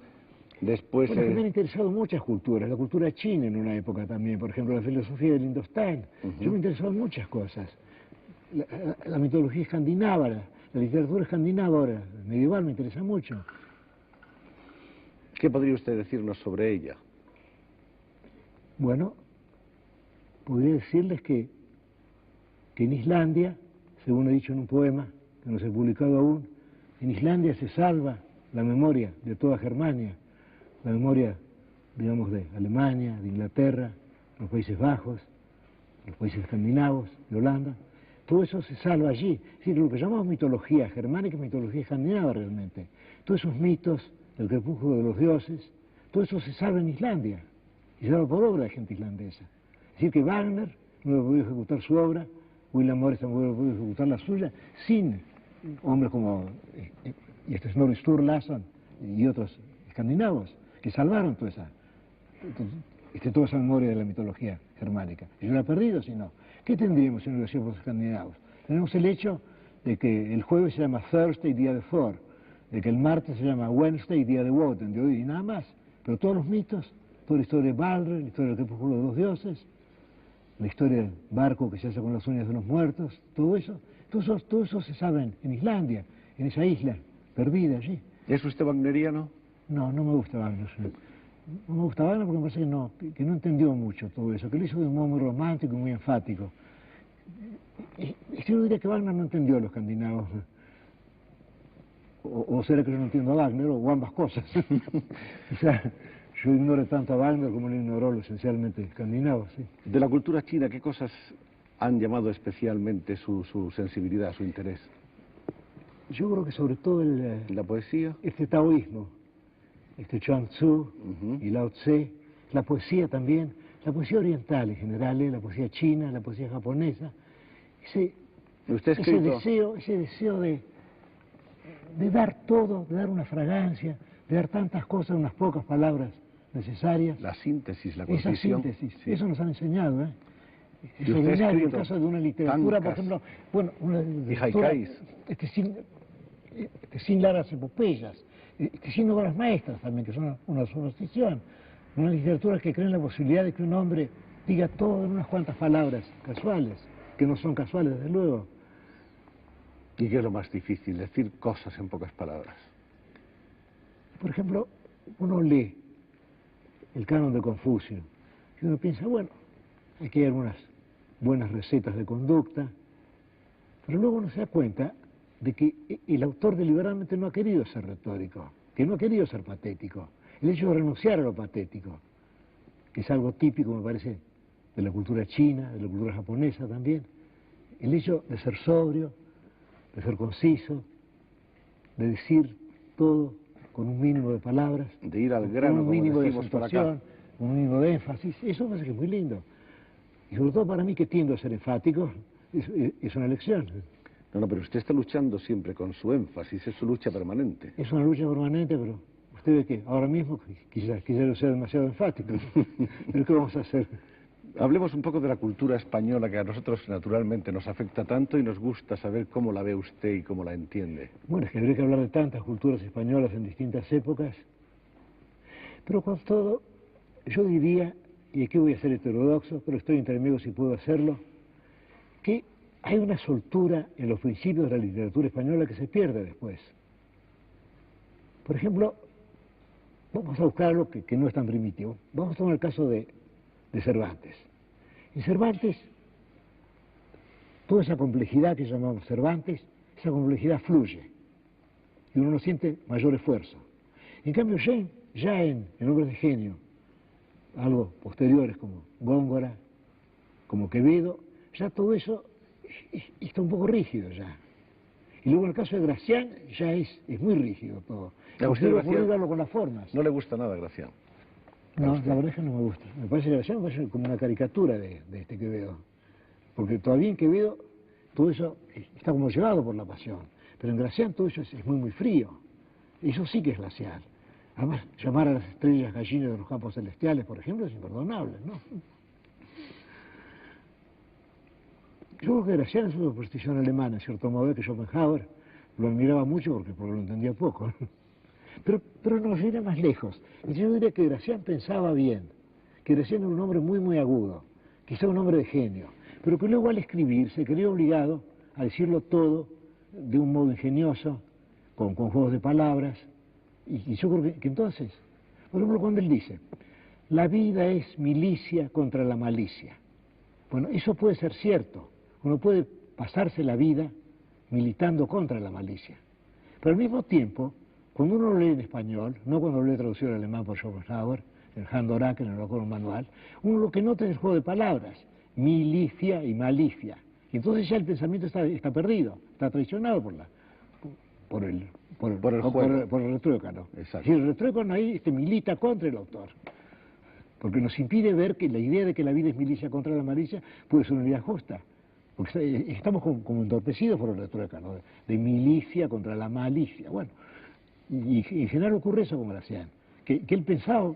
Después... Bueno, es que me han interesado muchas culturas, la cultura china en una época también, por ejemplo, la filosofía del Indostán. Yo me he interesado en muchas cosas. La mitología escandinava, la literatura escandinava ahora, medieval, me interesa mucho. ¿Qué podría usted decirnos sobre ella? Bueno, podría decirles que en Islandia, según he dicho en un poema que no se ha publicado aún, en Islandia se salva la memoria de toda Germania, la memoria, digamos, de Alemania, de Inglaterra, los Países Bajos, los países escandinavos, de Holanda. Todo eso se salva allí. Es decir, lo que llamamos mitología germánica es mitología escandinava realmente. Todos esos mitos, el crepúsculo de los dioses, todo eso se salva en Islandia. Y se salva por obra de gente islandesa. Es decir, que Wagner no hubiera podido ejecutar su obra, William Morris no hubiera podido ejecutar la suya, sin hombres como Snorri Sturlason y otros escandinavos, que salvaron toda esa memoria de la mitología germánica. Y yo la he perdido, si no. ¿Qué tendríamos si no lo hacíamos los escandinavos? Tenemos el hecho de que el jueves se llama Thursday, día de Thor, de que el martes se llama Wednesday, día de Woden, de hoy y nada más. Pero todos los mitos, toda la historia de Balder, la historia del crepúsculo de los dioses, la historia del barco que se hace con las uñas de los muertos, todo eso se sabe en Islandia, en esa isla perdida allí. ¿Es usted wagneriano? No, no me gusta Wagner. No me gusta Wagner porque me parece que no entendió mucho todo eso, que lo hizo de un modo muy romántico y muy enfático. Yo diría que Wagner no entendió a los escandinavos. O será que yo no entiendo a Wagner, o ambas cosas. O sea, yo ignoro tanto a Wagner como lo ignoró lo esencialmente escandinavos. ¿Sí? De la cultura china, ¿qué cosas han llamado especialmente su sensibilidad, su interés? Yo creo que sobre todo ¿La poesía? este taoísmo, este Chuang Tzu y Lao Tse, la poesía también, la poesía oriental en general, la poesía china, la poesía japonesa, ese deseo de dar todo, de dar una fragancia, de dar tantas cosas en unas pocas palabras necesarias. La síntesis, la concisión. Esa síntesis, sí. Eso nos han enseñado, ¿eh? Es ordinario el caso de una literatura, por ejemplo, bueno, una literatura sin largas epopeyas, sin obras maestras también, que son una superstición. Una literatura que cree en la posibilidad de que un hombre diga todo en unas cuantas palabras casuales, que no son casuales, desde luego. ¿Y qué es lo más difícil? Decir cosas en pocas palabras. Por ejemplo, uno lee el canon de Confucio y uno piensa, bueno, aquí hay algunas buenas recetas de conducta, pero luego uno se da cuenta de que el autor deliberadamente no ha querido ser retórico, que no ha querido ser patético. El hecho de renunciar a lo patético, que es algo típico, me parece, de la cultura china, de la cultura japonesa también, el hecho de ser sobrio, de ser conciso, de decir todo con un mínimo de palabras, de ir al grano, con un mínimo de acentuación, un mínimo de énfasis, eso me parece que es muy lindo. Y sobre todo para mí, que tiendo a ser enfático, es una lección. No, pero usted está luchando siempre con su énfasis, es su lucha permanente. Es una lucha permanente, pero usted ve que ahora mismo quizás no sea demasiado enfático. ¿Pero qué vamos a hacer? Hablemos un poco de la cultura española, que a nosotros naturalmente nos afecta tanto y nos gusta saber cómo la ve usted y cómo la entiende. Bueno, es que habría que hablar de tantas culturas españolas en distintas épocas, pero con todo, yo diría, y aquí voy a ser heterodoxo, pero estoy entre amigos y puedo hacerlo, que hay una soltura en los principios de la literatura española que se pierde después. Por ejemplo, vamos a buscar algo que no es tan primitivo. Vamos a tomar el caso de Cervantes. En Cervantes, toda esa complejidad que llamamos Cervantes, esa complejidad fluye y uno no siente mayor esfuerzo. En cambio, ya en Hombres de Genio, algo posteriores como Góngora, como Quevedo, ya todo eso está un poco rígido ya. Y luego en el caso de Gracián ya es muy rígido todo. Usted no puede verlo con las formas. No le gusta nada Gracián. No, la verdad es que no me gusta. Me parece que Gracián me parece como una caricatura de este Quevedo. Porque todavía en Quevedo todo eso está como llevado por la pasión. Pero en Gracián todo eso es muy frío. Eso sí que es glacial. Además, llamar a las estrellas gallinas de los campos celestiales, por ejemplo, es imperdonable, ¿no? Yo creo que Gracián es una superstición alemana, en cierto modo, que Schopenhauer lo admiraba mucho porque lo entendía poco. Pero nos iré más lejos. Yo diría que Gracián pensaba bien, que Gracián era un hombre muy agudo, quizá un hombre de genio, pero que luego al escribir se creía obligado a decirlo todo de un modo ingenioso, con juegos de palabras, y yo creo que entonces, por ejemplo, cuando él dice, la vida es milicia contra la malicia. Bueno, eso puede ser cierto, uno puede pasarse la vida militando contra la malicia, pero al mismo tiempo, cuando uno lo lee en español, no cuando lo lee traducido al alemán por Schopenhauer, en Handorak, en el Acuerdo Manual, uno lo que nota es el juego de palabras, milicia y malicia. Y entonces ya el pensamiento está perdido, está traicionado por el retruécano. Exacto. Y el retruécano ahí milita contra el autor. Porque nos impide ver que la idea de que la vida es milicia contra la malicia puede ser una idea justa. Porque estamos como entorpecidos por el retruécano, de milicia contra la malicia. Bueno, y en general ocurre eso con Gracián, que él pensaba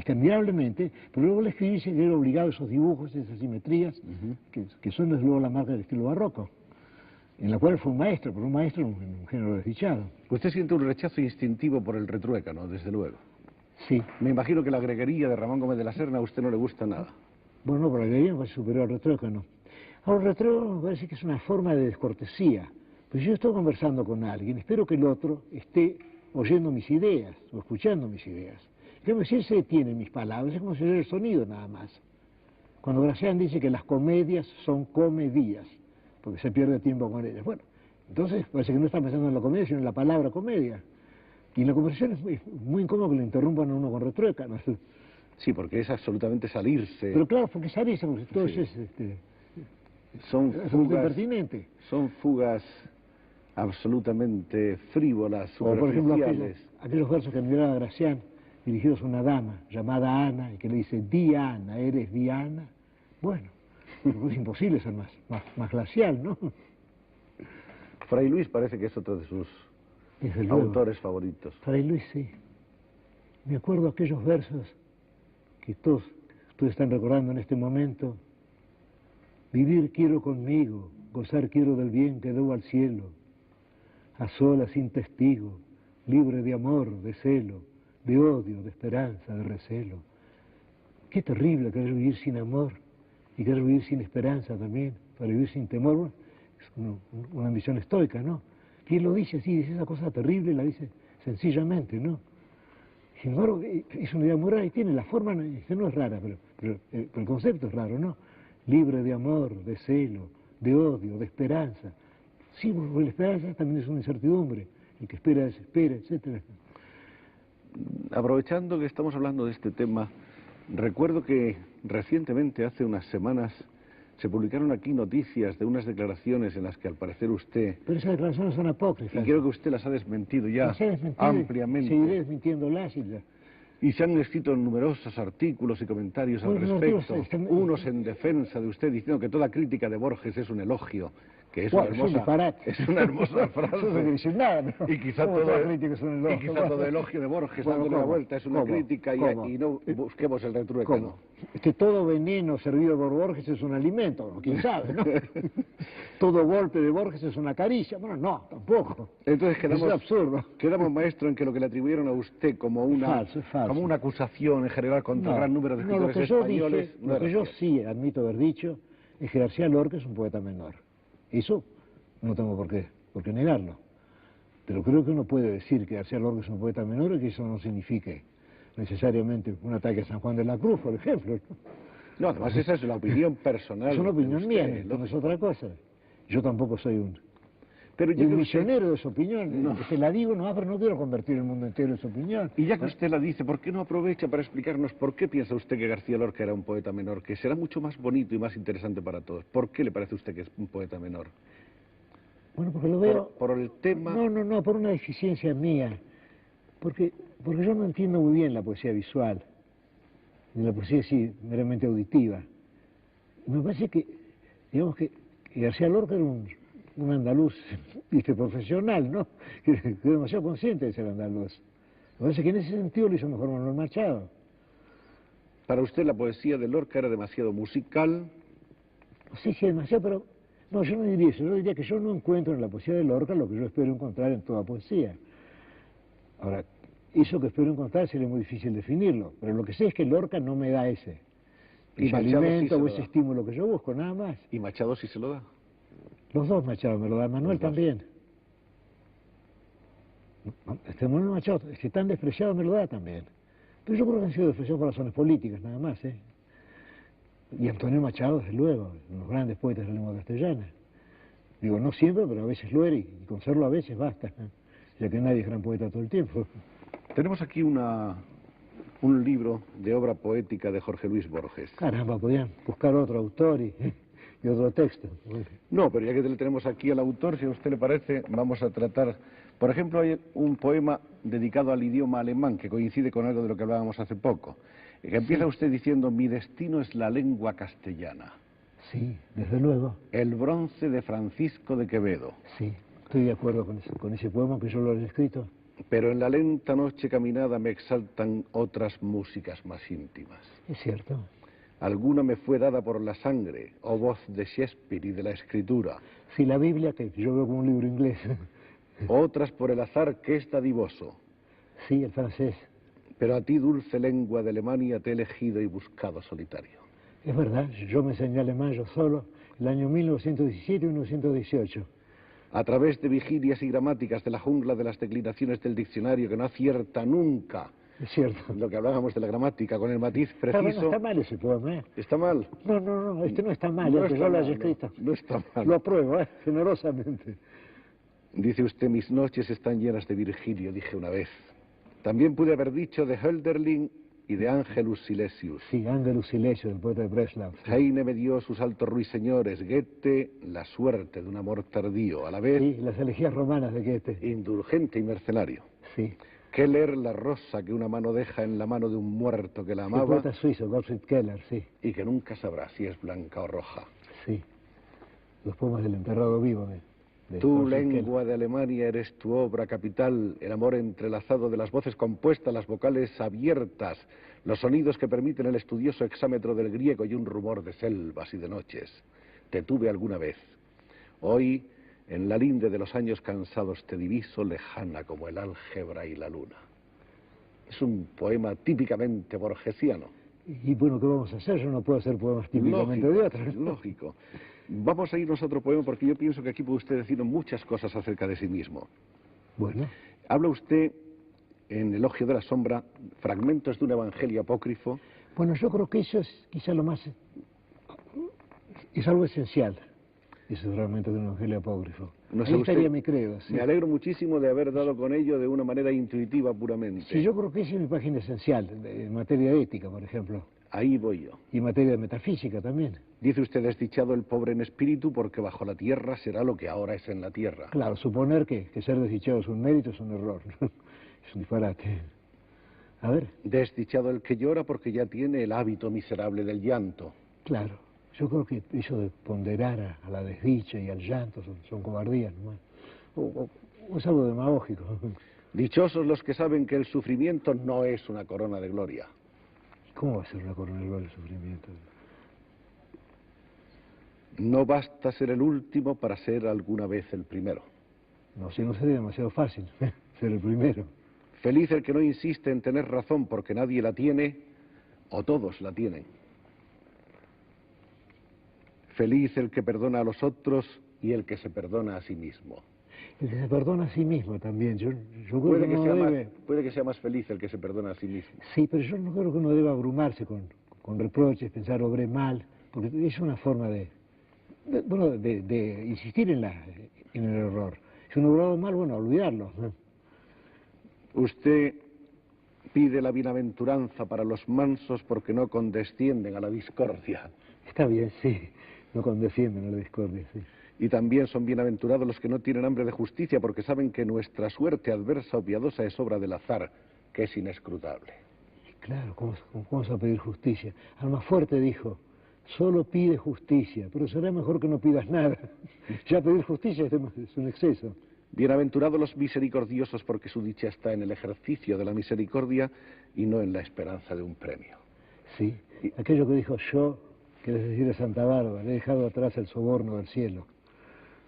admirablemente, pero luego al escribirse que era obligado a esos dibujos, esas simetrías, que son desde luego la marca del estilo barroco, en la cual fue un maestro, pero un maestro en un género desdichado. Usted siente un rechazo instintivo por el retruécano, desde luego. Sí. Me imagino que la greguería de Ramón Gómez de la Serna a usted no le gusta nada. Bueno, pero la greguería me parece superior al retruécano, no. Ahora, el retruécano me parece que es una forma de descortesía. Pues yo estoy conversando con alguien, espero que el otro esté oyendo mis ideas o escuchando mis ideas. En cambio, si él se detiene en mis palabras, es como si oyera el sonido nada más. Cuando Gracián dice que las comedias son comedias, porque se pierde tiempo con ellas. Bueno, entonces parece que no está pensando en la comedia, sino en la palabra comedia. Y en la conversación es muy incómodo que lo interrumpan a uno con retruécanos. Sí, porque es absolutamente salirse. Pero claro, porque salirse, porque todo Sí. es Son absolutamente fugas, impertinente. son fugas absolutamente frívolas, O por ejemplo superficiales. aquellos versos que enviaba Gracián, dirigidos a una dama llamada Ana, y que le dice, Diana, ¿eres Diana? Bueno, es imposible ser más glacial, ¿no? Fray Luis parece que es otro de sus Desde luego. autores favoritos. Fray Luis, sí. Me acuerdo aquellos versos que todos ustedes están recordando en este momento. Vivir quiero conmigo, gozar quiero del bien que debo al cielo, a solas sin testigo, libre de amor, de celo, de odio, de esperanza, de recelo. Qué terrible querer vivir sin amor y querer vivir sin esperanza también, para vivir sin temor. Bueno, es una ambición estoica, ¿no? Y él lo dice así, dice esa cosa terrible, la dice sencillamente, ¿no? Sin embargo, es una idea muy rara y tiene la forma, no es rara, pero el concepto es raro, ¿no? Libre de amor, de celo, de odio, de esperanza. Sí, porque la esperanza también es una incertidumbre, el que espera desespera, etc. Aprovechando que estamos hablando de este tema, recuerdo que recientemente, hace unas semanas, se publicaron aquí noticias de unas declaraciones en las que al parecer usted... Pero esas declaraciones son apócrifas. Y creo que usted las ha desmentido ya Las he desmentido ampliamente. Seguiré desmintiéndolas y ya. Y se han escrito numerosos artículos y comentarios al Bueno, respecto, están- unos en defensa de usted, diciendo que toda crítica de Borges es un elogio, que es Bueno, una es un hermosa, disparate. es una hermosa Eso no quiere frase. decir nada, ¿no? Y quizá ¿Cómo todo, toda crítica es un elogio? y quizá todo elogio de Borges, Bueno, dándole la ¿cómo? vuelta, es una ¿Cómo? crítica ¿Cómo? y no busquemos el retruécano. ¿Cómo? Todo veneno servido por Borges es un alimento, ¿no? ¿Quién sabe, no? Todo golpe de Borges es una caricia. Bueno, no, tampoco. Entonces Eso es absurdo. quedamos, maestro, en que lo que le atribuyeron a usted como una, Es falso. como una acusación en general contra el gran número de lo escritores que yo españoles, dije, no lo era que yo cierto. sí admito haber dicho es que García Lorca es un poeta menor. Eso no tengo por qué negarlo. Pero creo que uno puede decir que García Lorca es un poeta menor y que eso no signifique necesariamente un ataque a San Juan de la Cruz, por ejemplo. No, además esa es la opinión personal. Es una de opinión usted, mía, ¿no? no es otra cosa. Yo tampoco soy un Pero ya que usted- misionero de su opinión. No. Se la digo nomás, pero no quiero convertir el mundo entero en su opinión. Y ya que usted la dice, ¿por qué no aprovecha para explicarnos por qué piensa usted que García Lorca era un poeta menor, que será mucho más bonito y más interesante para todos? ¿Por qué le parece a usted que es un poeta menor? Bueno, porque lo veo... Por el tema... No, por una deficiencia mía. Porque yo no entiendo muy bien la poesía visual, ni la poesía así meramente auditiva. Y me parece que, digamos que García Lorca era un andaluz, viste, profesional, ¿no? Que era demasiado consciente de ser andaluz. Me parece que en ese sentido lo hizo mejor Manuel Machado. Para usted la poesía de Lorca era demasiado musical. Sí, demasiado, pero... No, yo no diría eso. Yo diría que yo no encuentro en la poesía de Lorca lo que yo espero encontrar en toda poesía. Ahora, eso que espero encontrar sería muy difícil definirlo, pero lo que sé es que Lorca no me da ese Machado sí alimento se o lo ese da. estímulo que yo busco, nada más. Y Machado sí se lo da. Los dos Machado me lo da, Manuel Los dos. también. Manuel Machado, tan despreciado me lo da también. Pero yo creo que han sido despreciados por razones políticas, nada más, ¿eh? Y Antonio Machado, desde luego, uno de los grandes poetas de la lengua castellana. Digo, no siempre, pero a veces lo era, y con serlo a veces basta, ¿eh? Ya que nadie es gran poeta todo el tiempo. Tenemos aquí un libro de obra poética de Jorge Luis Borges. Caramba, podían buscar otro autor y otro texto. No, pero ya que le tenemos aquí al autor, si a usted le parece, vamos a tratar... Por ejemplo, hay un poema dedicado al idioma alemán, que coincide con algo de lo que hablábamos hace poco, que empieza usted diciendo, mi destino es la lengua castellana. Sí, desde luego. El bronce de Francisco de Quevedo. Sí, estoy de acuerdo con ese poema que yo lo he escrito. Pero en la lenta noche caminada me exaltan otras músicas más íntimas. Es cierto. Alguna me fue dada por la sangre, o voz de Shakespeare y de la escritura. Sí, la Biblia, que yo veo como un libro inglés. Otras por el azar que es dadivoso. Sí, el francés. Pero a ti, dulce lengua de Alemania, te he elegido y buscado solitario. Es verdad, yo me enseñé alemán yo solo, el año 1917 y 1918. A través de vigilias y gramáticas de la jungla de las declinaciones del diccionario que no acierta nunca. Es cierto. Lo que hablábamos de la gramática, con el matiz Pero no preciso. está mal ese poema, ¿eh? ¿Está mal? No, este no está mal, No aunque está yo lo haya mal, escrito. no está mal. Lo apruebo, generosamente. Dice usted, mis noches están llenas de Virgilio, dije una vez. También pude haber dicho de Hölderlin y de Angelus Silesius. Sí, Angelus Silesius, el poeta de Breslau. Sí. Heine me dio sus altos ruiseñores, Goethe la suerte de un amor tardío, a la vez Sí, las elegías romanas de Goethe. indulgente y mercenario. Sí. Keller la rosa que una mano deja en la mano de un muerto que la El amaba poeta suizo, Gottfried Keller, sí. y que nunca sabrá si es blanca o roja. Sí. Los poemas del enterrado vivo de Tu Gottfried lengua Keller. de Alemania eres tu obra capital, el amor entrelazado de las voces compuestas, las vocales abiertas, los sonidos que permiten el estudioso exámetro del griego y un rumor de selvas y de noches. Te tuve alguna vez. Hoy, en la linde de los años cansados, te diviso lejana como el álgebra y la luna. Es un poema típicamente borgesiano. Y bueno, ¿qué vamos a hacer? Yo no puedo hacer poemas típicamente de otros. Lógico. Vamos a irnos a otro poema porque yo pienso que aquí puede usted decir muchas cosas acerca de sí mismo. Bueno, Habla usted, en Elogio de la Sombra, fragmentos de un evangelio apócrifo. bueno, yo creo que eso es quizá lo más... es algo esencial, ese fragmento de un evangelio apócrifo. No sé Ahí usted, estaría mi credo, sí. Me alegro muchísimo de haber dado con ello de una manera intuitiva puramente. Sí, yo creo que esa es mi página esencial, en materia de ética, por ejemplo, Ahí voy yo. y en materia de metafísica también. Dice usted, desdichado el pobre en espíritu, porque bajo la tierra será lo que ahora es en la tierra. Claro, suponer que ser desdichado es un mérito es un error, es un disparate. A ver, Desdichado el que llora, porque ya tiene el hábito miserable del llanto. claro, yo creo que eso de ponderar a la desdicha y al llanto son cobardías nomás. O es algo demagógico. Dichosos los que saben que el sufrimiento no es una corona de gloria. ¿Cómo va a ser una corona de gloria el sufrimiento? No basta ser el último para ser alguna vez el primero. No, si no sería demasiado fácil ser el primero. Feliz el que no insiste en tener razón porque nadie la tiene o todos la tienen. Feliz el que perdona a los otros y el que se perdona a sí mismo. El que se perdona a sí mismo también. Yo creo que no debe... puede que sea más feliz el que se perdona a sí mismo. Sí, pero yo no creo que uno deba abrumarse con reproches, pensar obré mal, porque es una forma de insistir en el error. Si uno obrado mal, bueno, olvidarlo, ¿no? Usted pide la bienaventuranza para los mansos porque no condescienden a la discordia. Está bien, sí, no condescienden a la discordia, sí. Y también son bienaventurados los que no tienen hambre de justicia porque saben que nuestra suerte adversa o piadosa es obra del azar, que es inescrutable. Claro, ¿cómo vas a pedir justicia? Almafuerte dijo, solo pide justicia, pero será mejor que no pidas nada. Ya pedir justicia es un exceso. Bienaventurados los misericordiosos porque su dicha está en el ejercicio de la misericordia y no en la esperanza de un premio. Sí, aquello que dijo yo, que es decir a Santa Bárbara, he dejado atrás el soborno del cielo.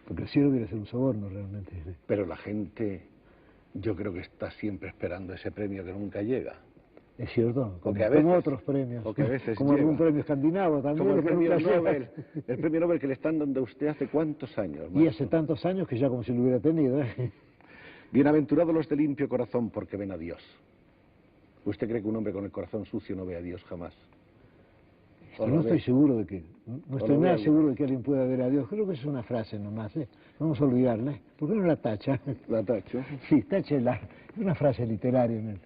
Porque el cielo debe ser un soborno realmente. Pero la gente, yo creo que está siempre esperando ese premio que nunca llega. Es cierto, como otros premios. O que a veces como llega. algún premio escandinavo también. Como el que premio nunca llega. Nobel. El premio Nobel que le están dando a usted hace cuántos años. Y maestro. hace tantos años que ya como si lo hubiera tenido. Bienaventurados los de limpio corazón porque ven a Dios. ¿Usted cree que un hombre con el corazón sucio no ve a Dios jamás? No estoy seguro de que, no estoy nada seguro de que alguien pueda ver a Dios. Creo que es una frase nomás, ¿eh? Vamos a olvidarla. ¿Por qué no la tacha? ¿La tacho? Sí, táchela. Es una frase literaria en el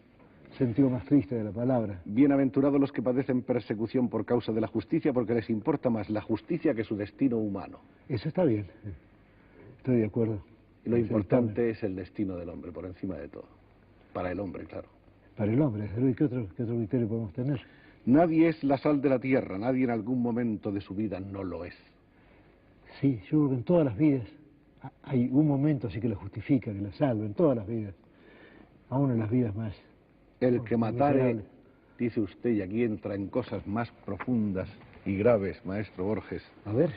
sentido más triste de la palabra. Bienaventurados los que padecen persecución por causa de la justicia porque les importa más la justicia que su destino humano. Eso está bien. Estoy de acuerdo. Lo importante es el destino del hombre, por encima de todo. Para el hombre, claro. Para el hombre, ¿y qué otro criterio podemos tener? Nadie es la sal de la tierra, nadie en algún momento de su vida no lo es. Sí, yo creo que en todas las vidas hay un momento así que la justifica, que la salva, en todas las vidas. Aún en las vidas más. El que matare, dice usted, y aquí entra en cosas más profundas y graves, maestro Borges. A ver,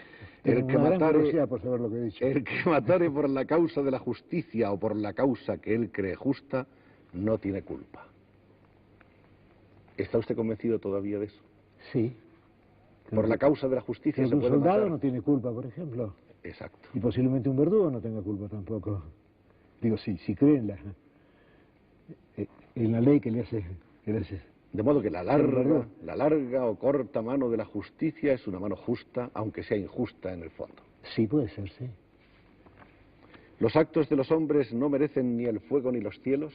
el que matare, por saber lo que he dicho. El que matare por la causa de la justicia o por la causa que él cree justa, no tiene culpa. ¿Está usted convencido todavía de eso? Sí. Por la causa de la justicia Creo se que un puede soldado matar. no tiene culpa, por ejemplo. Exacto. Y posiblemente un verdugo no tenga culpa tampoco. Digo, si cree en la ley que le hace... De modo que la verdad. larga o corta mano de la justicia es una mano justa, aunque sea injusta en el fondo. Sí, puede ser, sí. ¿Los actos de los hombres no merecen ni el fuego ni los cielos?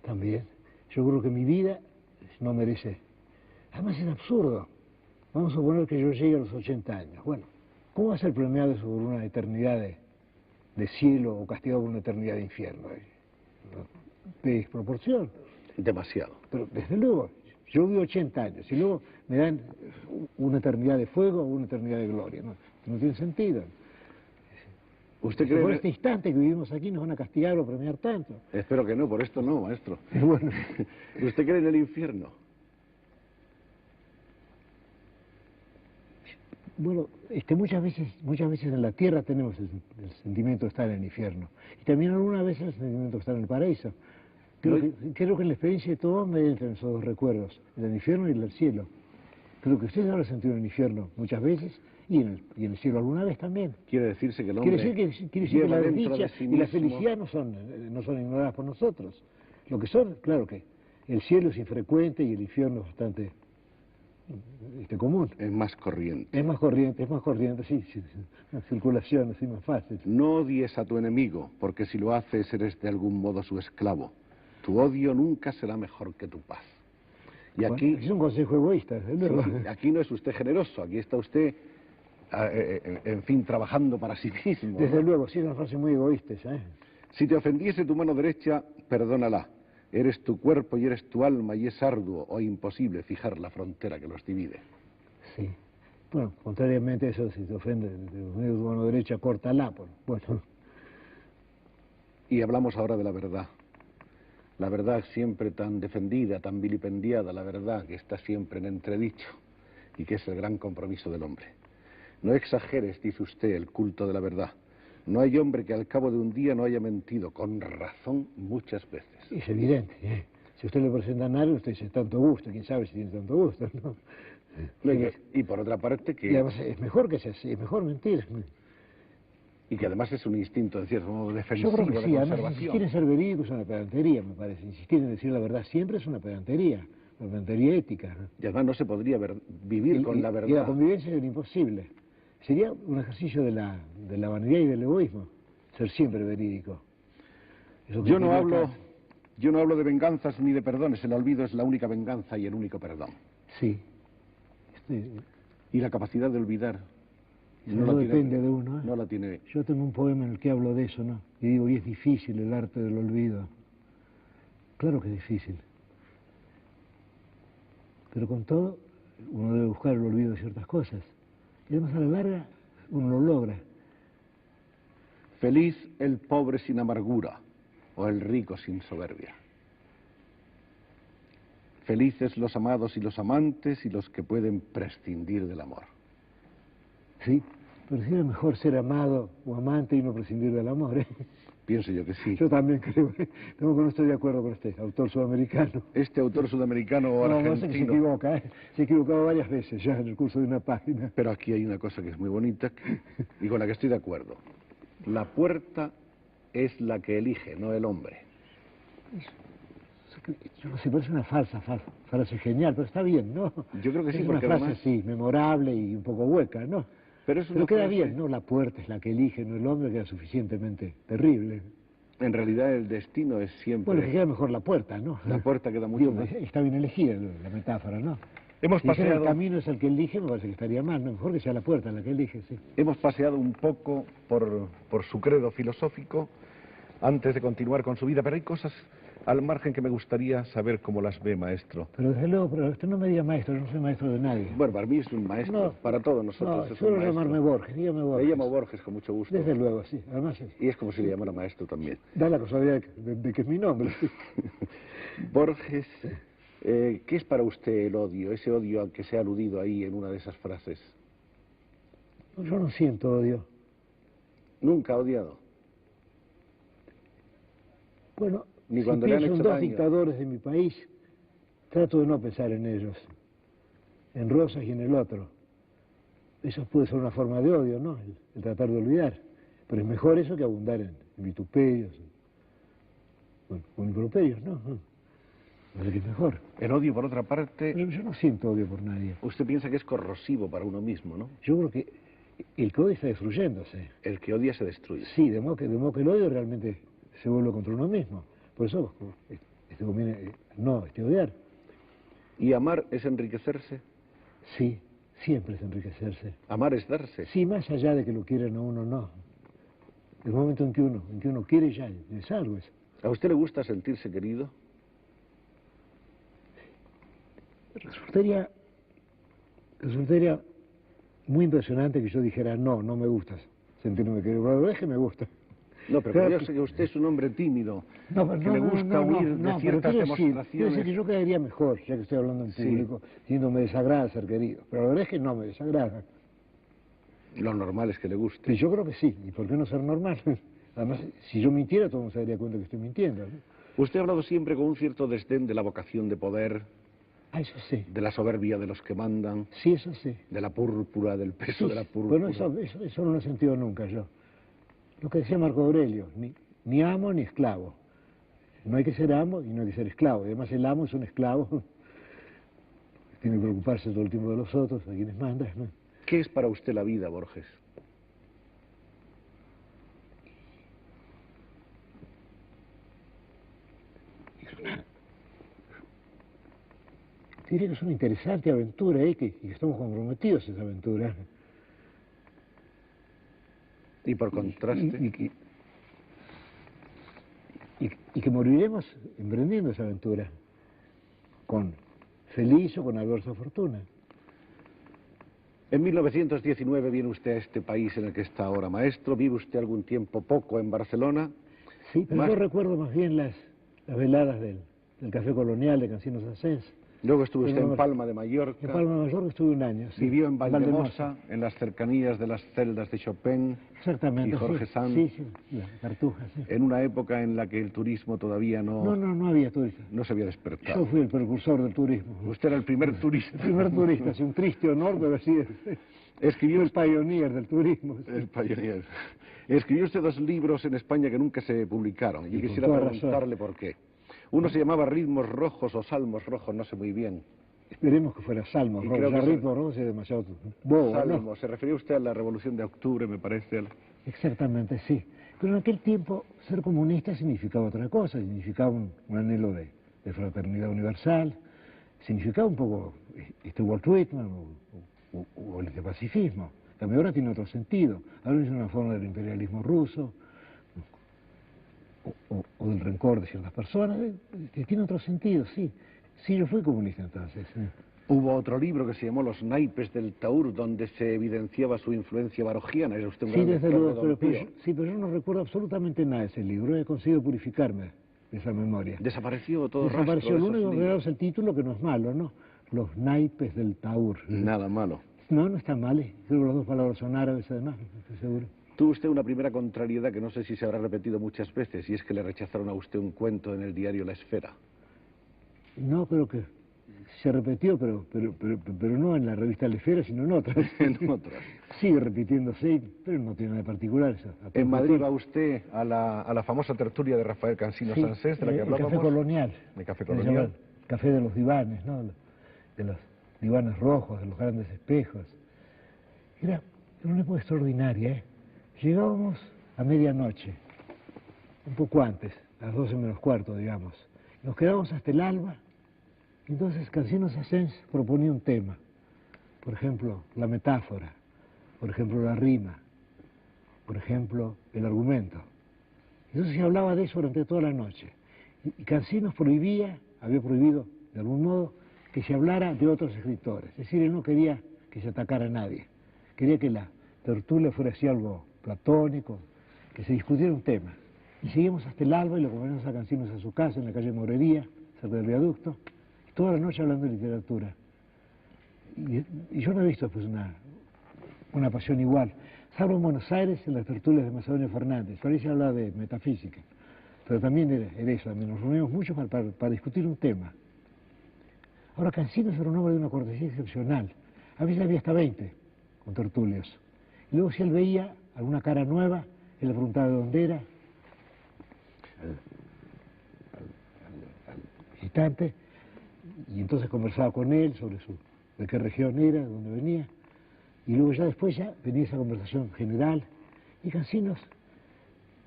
También. Yo creo que mi vida no merece. Además es absurdo. Vamos a suponer que yo llegue a los 80 años. Bueno, ¿cómo va a ser premiado sobre una eternidad de cielo o castigado por una eternidad de infierno? De desproporción. Demasiado. Pero desde luego, yo vivo 80 años y luego me dan una eternidad de fuego o una eternidad de gloria. No tiene sentido. ¿Usted Por cree? este instante que vivimos aquí nos van a castigar o premiar tanto. Espero que no, por esto no, maestro. Bueno, ¿Usted cree en el infierno? bueno, muchas veces en la tierra tenemos el sentimiento de estar en el infierno. Y también algunas veces el sentimiento de estar en el paraíso. Creo que en la experiencia de todo hombre entran esos dos recuerdos, el infierno y el del cielo. Creo que usted habrá sentido en el infierno muchas veces y en el cielo alguna vez también. Quiere decirse que el hombre Quiere decir que la dentro dicha de sí y la mismo- felicidad no son ignoradas por nosotros. Lo que son, claro que el cielo es infrecuente y el infierno es bastante común. Es más corriente. Es más corriente, sí, una circulación así más fácil. No odies a tu enemigo, porque si lo haces eres de algún modo su esclavo. Tu odio nunca será mejor que tu paz. Y Bueno, aquí, es un consejo egoísta, desde luego. sí, aquí no es usted generoso, aquí está usted, en fin, trabajando para sí mismo, ¿no? Desde luego, sí, es una frase muy egoísta esa, ¿eh? Si te ofendiese tu mano derecha, perdónala. Eres tu cuerpo y eres tu alma y es arduo o imposible fijar la frontera que los divide. Sí. Bueno, contrariamente a eso, si te ofende tu mano derecha, córtala. Bueno, Y hablamos ahora de la verdad. La verdad siempre tan defendida, tan vilipendiada, la verdad que está siempre en entredicho y que es el gran compromiso del hombre. No exageres, dice usted, el culto de la verdad. No hay hombre que al cabo de un día no haya mentido, con razón, muchas veces. es evidente, ¿eh? Si usted le presenta a nadie, usted dice tanto gusto, quién sabe si tiene tanto gusto, ¿no? No, y por otra parte Y además es mejor que sea así, es mejor mentir. y que además es un instinto, en cierto modo, defensivo, Yo creo que de sí, además conservación. insistir en ser verídico es una pedantería, me parece. Insistir en decir la verdad siempre es una pedantería ética, ¿no? Y además no se podría vivir con la Y la verdad. convivencia es imposible. Sería un ejercicio de la vanidad y del egoísmo, ser siempre verídico. Eso que Yo no tenía hablo, acá. yo no hablo de venganzas ni de perdones. El olvido es la única venganza y el único perdón. Sí. Y la capacidad de olvidar No depende de uno, ¿eh? No la tiene. Yo tengo un poema en el que hablo de eso, ¿no? Y digo, y es difícil el arte del olvido. Claro que es difícil. Pero con todo, uno debe buscar el olvido de ciertas cosas. Y además a la larga, uno lo logra. Feliz el pobre sin amargura o el rico sin soberbia. Felices los amados y los amantes y los que pueden prescindir del amor. Sí, pero sí es mejor ser amado o amante y no prescindir del amor, ¿eh? Pienso yo que sí. Yo también creo, no estoy de acuerdo con este autor sudamericano. Este autor sudamericano o No, argentino. no sé que se equivoca, ¿eh? Se ha equivocado varias veces ya en el curso de una página. Pero aquí hay una cosa que es muy bonita y con la que estoy de acuerdo. La puerta es la que elige, no el hombre. Yo no sé, pero es una frase genial, pero está bien, ¿no? Yo creo que sí, es una porque frase además- sí, memorable y un poco hueca, ¿no? Pero es una Pero queda frase- bien, ¿no? La puerta es la que elige, no el hombre, queda suficientemente terrible. En realidad el destino es siempre... Bueno, que queda mejor la puerta, ¿no? La puerta queda mucho Digo, más. está bien elegida la metáfora, ¿no? Hemos Si dijera paseado, el camino es el que elige, me parece que estaría mal, ¿no? Mejor que sea la puerta la que elige, sí. hemos paseado un poco por su credo filosófico antes de continuar con su vida, pero hay cosas al margen que me gustaría saber cómo las ve, maestro. Pero desde luego, pero usted no me diga maestro, yo no soy maestro de nadie. Bueno, para mí es un maestro, No, para todos nosotros no, es un suelo maestro. llamarme Borges, dígame Borges. Le llamo Borges con mucho gusto. Desde luego, sí. Además, Y es como si le llamara maestro también. da la casualidad de que es mi nombre. Borges, ¿qué es para usted el odio? Ese odio al que se ha aludido ahí en una de esas frases. Yo no siento odio. Nunca ha odiado. Bueno, Ni si cuando le han pienso en hecho dos daño. dictadores de mi país, trato de no pensar en ellos, en Rosas y en el otro. Eso puede ser una forma de odio, ¿no? El tratar de olvidar. Pero es mejor eso que abundar en vituperios, o en improperios, ¿no? Parece que es mejor. El odio, por otra parte, Pero yo no siento odio por nadie. usted piensa que es corrosivo para uno mismo, ¿no? Yo creo que el que odia está destruyéndose. El que odia se destruye. Sí, de modo que el odio realmente se vuelve contra uno mismo. Por eso conviene no odiar. ¿Y amar es enriquecerse? Sí, siempre es enriquecerse. Amar es darse. Sí, más allá de que lo quieran a uno, no. El momento en que uno quiere ya es algo eso. ¿A usted le gusta sentirse querido? Resultaría muy impresionante que yo dijera, no me gusta sentirme querido. La verdad es que me gusta. No, pero yo sé que usted es un hombre tímido, que le gusta huir de ciertas demostraciones. Quiero decir que yo quedaría mejor, ya que estoy hablando en público, diciendo me desagrada ser querido. Pero la verdad es que no me desagrada. Lo normal es que le guste. Sí, yo creo que sí. ¿Y por qué no ser normal? Además, si yo mintiera, todo el mundo se daría cuenta que estoy mintiendo, ¿no? Usted ha hablado siempre con un cierto desdén de la vocación de poder, Eso sí. de la soberbia de los que mandan, Sí, eso sí. de la púrpura, del peso de la púrpura. Bueno, eso no lo he sentido nunca yo. Lo que decía Marco Aurelio, ni amo ni esclavo. No hay que ser amo y no hay que ser esclavo. Y además el amo es un esclavo. Tiene que preocuparse todo el tiempo de los otros, a quienes manda, ¿no? ¿Qué es para usted la vida, Borges? Diría que es una interesante aventura, y que estamos comprometidos a esa aventura. Y por contraste... Y que moriremos emprendiendo esa aventura, con feliz o con adversa fortuna. En 1919 viene usted a este país en el que está ahora maestro, vive usted algún tiempo poco en Barcelona. Sí, pero yo recuerdo más bien las veladas del Café Colonial de Cancinos Asens. Luego estuvo usted en Palma de Mallorca. En Palma de Mallorca estuve un año, sí. Vivió en Valldemosa, en las cercanías de las celdas de Chopin. Exactamente, y Jorge Sanz. Sí, la Cartuja, sí. En una época en la que el turismo todavía no había turistas. No se había despertado. Yo fui el precursor del turismo. Usted era el primer turista. El primer turista, sí, un triste honor, pero sí es. Escribió el pioneer del turismo. Sí. El pioneer. Escribió usted 2 libros en España que nunca se publicaron. Y quisiera preguntarle por qué. Uno se llamaba Ritmos Rojos o Salmos Rojos, no sé muy bien. Esperemos que fuera Salmos Rojos. Creo que Ritmos Rojos es demasiado bobo, Salmos, ¿no? Se refería usted a la Revolución de Octubre, me parece. Exactamente, sí. Pero en aquel tiempo ser comunista significaba otra cosa, significaba un anhelo de fraternidad universal, significaba un poco Walt Whitman o el de pacifismo. También ahora tiene otro sentido. Ahora es una forma del imperialismo ruso o del rencor de ciertas personas, que tiene otro sentido, sí. Sí, yo fui comunista entonces. Hubo otro libro que se llamó Los naipes del Taur, donde se evidenciaba su influencia barogiana. Era usted un gran desde lector luego, de Don Pío. pero yo no recuerdo absolutamente nada de ese libro. He conseguido purificarme de esa memoria. Desapareció todo Desapareció. rastro de Lo único esos que libros. es el título, que no es malo, ¿no? Los naipes del Taur. Nada malo. No está mal. Creo que las 2 palabras son árabes, además, estoy seguro. Tuvo usted una primera contrariedad que no sé si se habrá repetido muchas veces, y es que le rechazaron a usted un cuento en el diario La Esfera. No, creo que se repitió, pero no en la revista La Esfera, sino en otras. En otras. Sigue repitiéndose, pero no tiene nada de particular. En Madrid va usted a la famosa tertulia de Rafael Cansino Sansés, de la que hablábamos. El Café Colonial. El Café Colonial. Café de los divanes, ¿no? De los divanes rojos, de los grandes espejos. Era una época extraordinaria, ¿eh? Llegábamos a medianoche, un poco antes, a las 12 menos cuarto, digamos. Nos quedábamos hasta el alba. Entonces Cancinos Asens proponía un tema. Por ejemplo, la metáfora. Por ejemplo, la rima. Por ejemplo, el argumento. Entonces se hablaba de eso durante toda la noche. Y Cancinos había prohibido, de algún modo, que se hablara de otros escritores. Es decir, él no quería que se atacara a nadie. Quería que la tertulia fuera así algo platónico, que se discutiera un tema. Y seguimos hasta el alba y lo acompañamos a Cancinos a su casa en la calle Morería, cerca del viaducto, y toda la noche hablando de literatura. Y yo no he visto después una pasión igual, salvo en Buenos Aires en las tertulias de Macedonio Fernández. Por ahí se habla de metafísica, pero también era eso, nos reunimos mucho para discutir un tema. Ahora, Cancinos era un hombre de una cortesía excepcional. A veces había hasta 20 con tertulios. Y luego si él veía alguna cara nueva, él le preguntaba de dónde era, al visitante, y entonces conversaba con él sobre de qué región era, de dónde venía. Y luego ya después venía esa conversación general. Y Cancinos,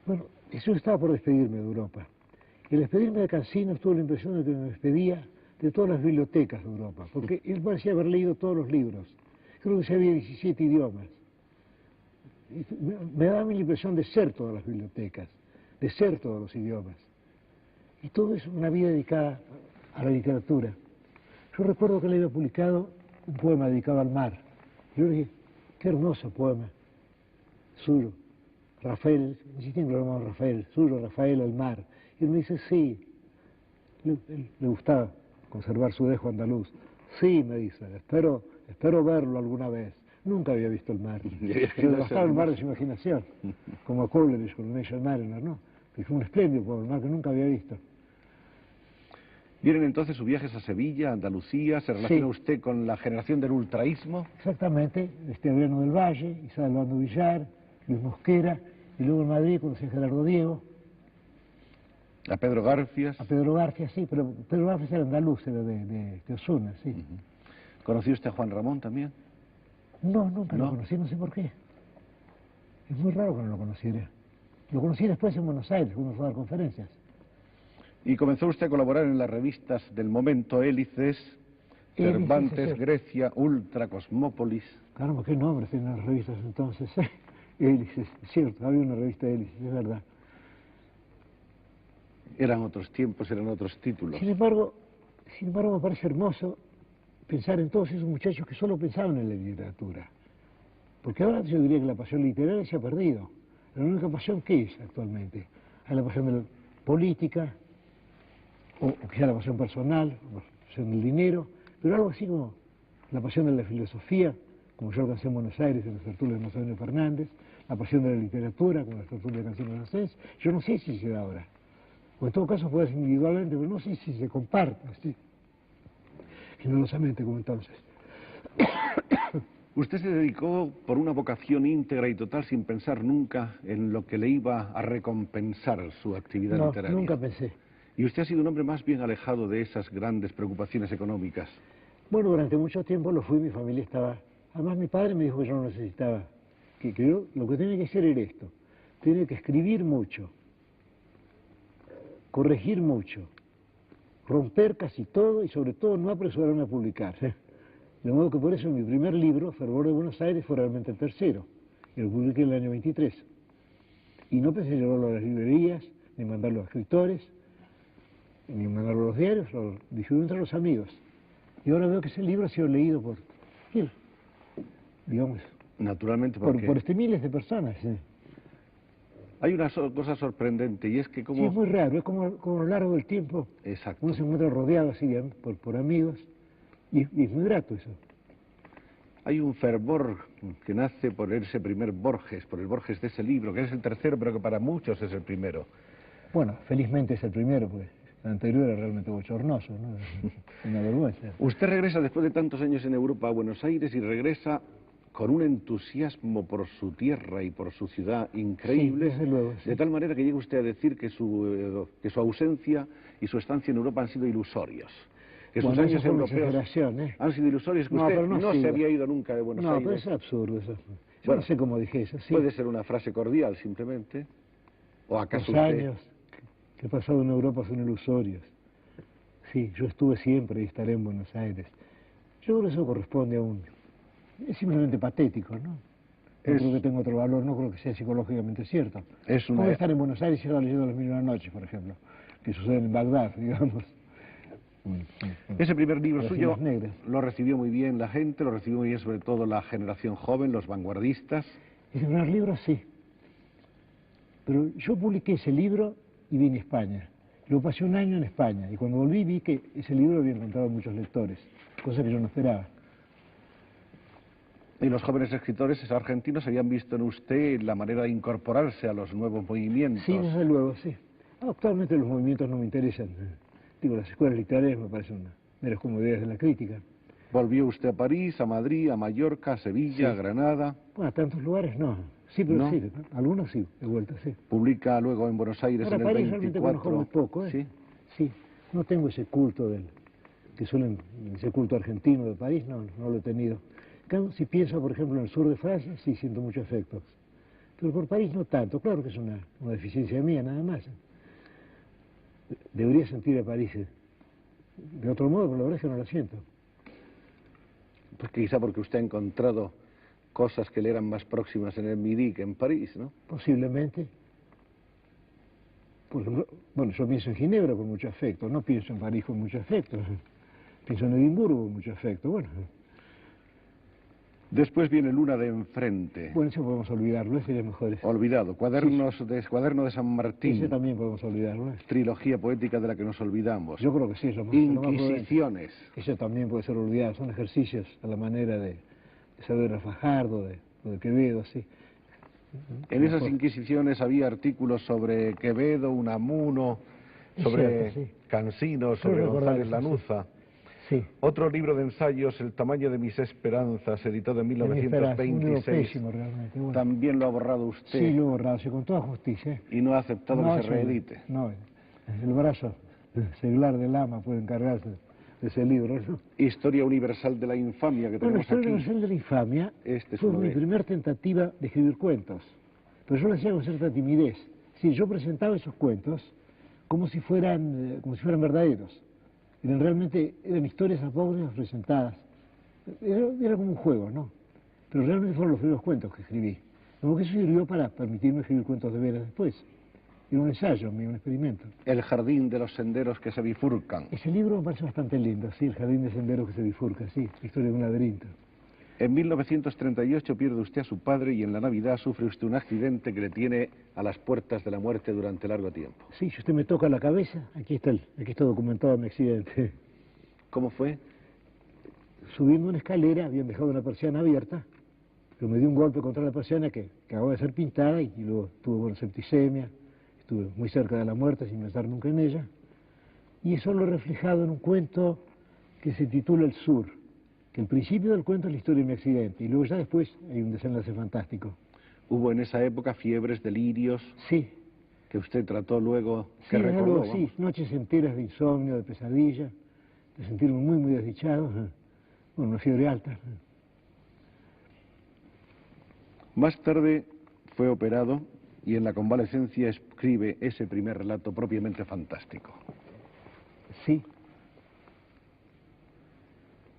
bueno, yo estaba por despedirme de Europa. Y al despedirme de Cancinos tuve la impresión de que me despedía de todas las bibliotecas de Europa, porque él parecía haber leído todos los libros. Creo que sabía 17 idiomas. Y me daba la impresión de ser todas las bibliotecas, de ser todos los idiomas. Y todo es una vida dedicada a la literatura. Yo recuerdo que él había publicado un poema dedicado al mar. Yo le dije, qué hermoso poema, suyo, Rafael, insistí en que lo llamaba Rafael, suyo, Rafael, al mar. Y él me dice, sí, le gustaba conservar su dejo andaluz. Sí, me dice, espero verlo alguna vez. Nunca había visto el mar. Pero le bastaba el mar de su imaginación, como a Coleridge con Nation Mariner, ¿no? Que fue un espléndido poema, el mar que nunca había visto. Vienen entonces sus viajes a Sevilla, Andalucía, ¿se relaciona Sí. usted con la generación del ultraísmo? Exactamente, Adriano del Valle, Isabel Bando Villar, Luis Mosquera, y luego en Madrid conocí a Gerardo Diego. A Pedro Garfias. A Pedro García, sí, pero Pedro García era andaluz, era de Osuna, sí. ¿Conoció usted a Juan Ramón también? No, nunca ¿No? lo conocí, no sé por qué. Es muy raro que no lo conociera. Lo conocí después en Buenos Aires, cuando fue a dar conferencias. Y comenzó usted a colaborar en las revistas del momento, Hélices, Cervantes, sí. Grecia, Ultra, Cosmópolis. Caramba, qué nombres tenían las revistas entonces. Hélices, es cierto, había una revista de Hélices, es verdad. Eran otros tiempos, eran otros títulos. Sin embargo, me parece hermoso pensar en todos esos muchachos que solo pensaban en la literatura. Porque ahora yo diría que la pasión literaria se ha perdido. La única pasión, ¿qué es actualmente? Hay la pasión de la política, o quizá la pasión personal, la pasión del dinero, pero algo así como la pasión de la filosofía, como yo alcancé en Buenos Aires en las tertulias de Macedonio Fernández, la pasión de la literatura, como las tertulias de Cancino Garcés. Yo no sé si se da ahora. O en todo caso puede ser individualmente, pero no sé si se comparte así, generosamente como entonces. Usted se dedicó por una vocación íntegra y total sin pensar nunca en lo que le iba a recompensar su actividad No, literaria. nunca pensé. Y usted ha sido un hombre más bien alejado de esas grandes preocupaciones económicas. Bueno, durante mucho tiempo lo fui, mi familia estaba... Además mi padre me dijo que yo no necesitaba, que yo lo que tenía que hacer era esto. Tenía que escribir mucho, corregir mucho, romper casi todo y sobre todo no apresurarme a publicar. De modo que por eso mi primer libro, Fervor de Buenos Aires, fue realmente el tercero. Y lo publiqué en el año 23. Y no pensé llevarlo a las librerías, ni mandarlo a escritores, ni mandarlo a los diarios, lo distribuí entre los amigos. Y ahora veo que ese libro ha sido leído por, digamos, Naturalmente, por porque miles de personas. hay una cosa sorprendente y es que como... Sí, es muy raro, es como a lo largo del tiempo Exacto. uno se encuentra rodeado así por amigos y es muy grato eso. Hay un fervor que nace por ese primer Borges, por el Borges de ese libro, que es el tercero, pero que para muchos es el primero. Bueno, felizmente es el primero, porque el anterior era realmente bochornoso, ¿no? Una vergüenza. Usted regresa después de tantos años en Europa a Buenos Aires y regresa con un entusiasmo por su tierra y por su ciudad increíble, Sí, desde luego, sí. de tal manera que llega usted a decir que su ausencia y su estancia en Europa han sido ilusorios. Que sus Bueno, años eso fue una europeos exageración, ¿eh? han sido ilusorios, que No, usted pero no no sigo. se había ido nunca de Buenos No, pero Aires. eso es absurdo. Eso. Yo Bueno, no sé cómo dije eso. Sí. Puede ser una frase cordial, simplemente. ¿O acaso Los usted... años que he pasado en Europa son ilusorios. Sí, yo estuve siempre y estaré en Buenos Aires. Yo creo que eso corresponde a un... Es simplemente patético, ¿no? No creo que tenga otro valor, no creo que sea psicológicamente cierto. Es una... ¿Cómo estar en Buenos Aires y estar leyendo Las Mil y una Noches, por ejemplo? Que sucede en Bagdad, digamos. Ese primer libro Las suyo Islas Negras. lo recibió muy bien la gente, lo recibió muy bien sobre todo la generación joven, los vanguardistas. Ese primer libro, sí. Pero yo publiqué ese libro y vine a España. Lo pasé un año en España y cuando volví vi que ese libro había encontrado muchos lectores, cosa que yo no esperaba. Y los jóvenes escritores argentinos habían visto en usted la manera de incorporarse a los nuevos movimientos. Sí, desde luego, sí. Actualmente los movimientos no me interesan. Digo, las escuelas literarias me parecen de las comodidades de la crítica. ¿Volvió usted a París, a Madrid, a Mallorca, a Sevilla, a Granada? Bueno, a tantos lugares no. Sí, pero ¿No? sí, algunos sí, de vuelta, sí. Publica luego en Buenos Aires Ahora, en el París realmente conozco 24. muy poco, ¿eh? ¿Sí? Sí, no tengo ese culto ese culto argentino de París, no lo he tenido. Claro, si pienso, por ejemplo, en el sur de Francia, sí siento mucho afecto. Pero por París no tanto, claro que es una deficiencia mía, nada más. Debería sentir a París de otro modo, pero la verdad es que no lo siento. Pues quizá porque usted ha encontrado cosas que le eran más próximas en el Midi que en París, ¿no? Posiblemente. Por ejemplo, bueno, yo pienso en Ginebra con mucho afecto, no pienso en París con mucho afecto. Pienso en Edimburgo con mucho afecto, bueno. Después viene Luna de Enfrente. Bueno, eso podemos olvidarlo, ese es mejor. Olvidado. Cuaderno de San Martín. Ese también podemos olvidarlo. Trilogía poética de la que nos olvidamos. Yo creo que sí, es lo más Inquisiciones. Eso también puede ser olvidado, son ejercicios a la manera de Saavedra Fajardo, de Quevedo, sí. En esas Inquisiciones había artículos sobre Quevedo, Unamuno, sobre cierto, sí. Cansino, sobre González Lanuza. Sí. Otro libro de ensayos, El tamaño de mis esperanzas, editado en 1926. Un libro pésimo, realmente. Bueno. También lo ha borrado usted. Sí, lo he borrado, sí, con toda justicia. Y no ha aceptado que se reedite. No, el brazo seglar del ama puede encargarse de ese libro, ¿no? Historia universal de la infamia que tenemos Historia aquí. universal de la infamia fue mi primera tentativa de escribir cuentos. Pero yo lo hacía con cierta timidez. Sí, yo presentaba esos cuentos como si fueran verdaderos. Eran historias apócrifas presentadas. Era como un juego, ¿no? Pero realmente fueron los primeros cuentos que escribí. Como que eso sirvió para permitirme escribir cuentos de veras después. Era un ensayo, un experimento. El jardín de los senderos que se bifurcan. Ese libro me parece bastante lindo, sí, El jardín de senderos que se bifurca, sí, la historia de un laberinto. En 1938 pierde usted a su padre y en la Navidad sufre usted un accidente que le tiene a las puertas de la muerte durante largo tiempo. Sí, si usted me toca la cabeza, aquí está documentado mi accidente. ¿Cómo fue? Subiendo una escalera, habían dejado una persiana abierta, pero me dio un golpe contra la persiana que acababa de ser pintada y luego tuve septicemia, estuve muy cerca de la muerte sin pensar nunca en ella. Y eso lo he reflejado en un cuento que se titula El Sur, que el principio del cuento es la historia de mi accidente y luego ya después hay un desenlace fantástico. ¿Hubo en esa época fiebres, delirios? Sí. ¿Que usted trató luego, que sí, recordó? Luego, sí, noches enteras de insomnio, de pesadilla, de sentirme muy, muy desdichado, bueno, una fiebre alta. Más tarde fue operado y en la convalecencia escribe ese primer relato propiamente fantástico. Sí.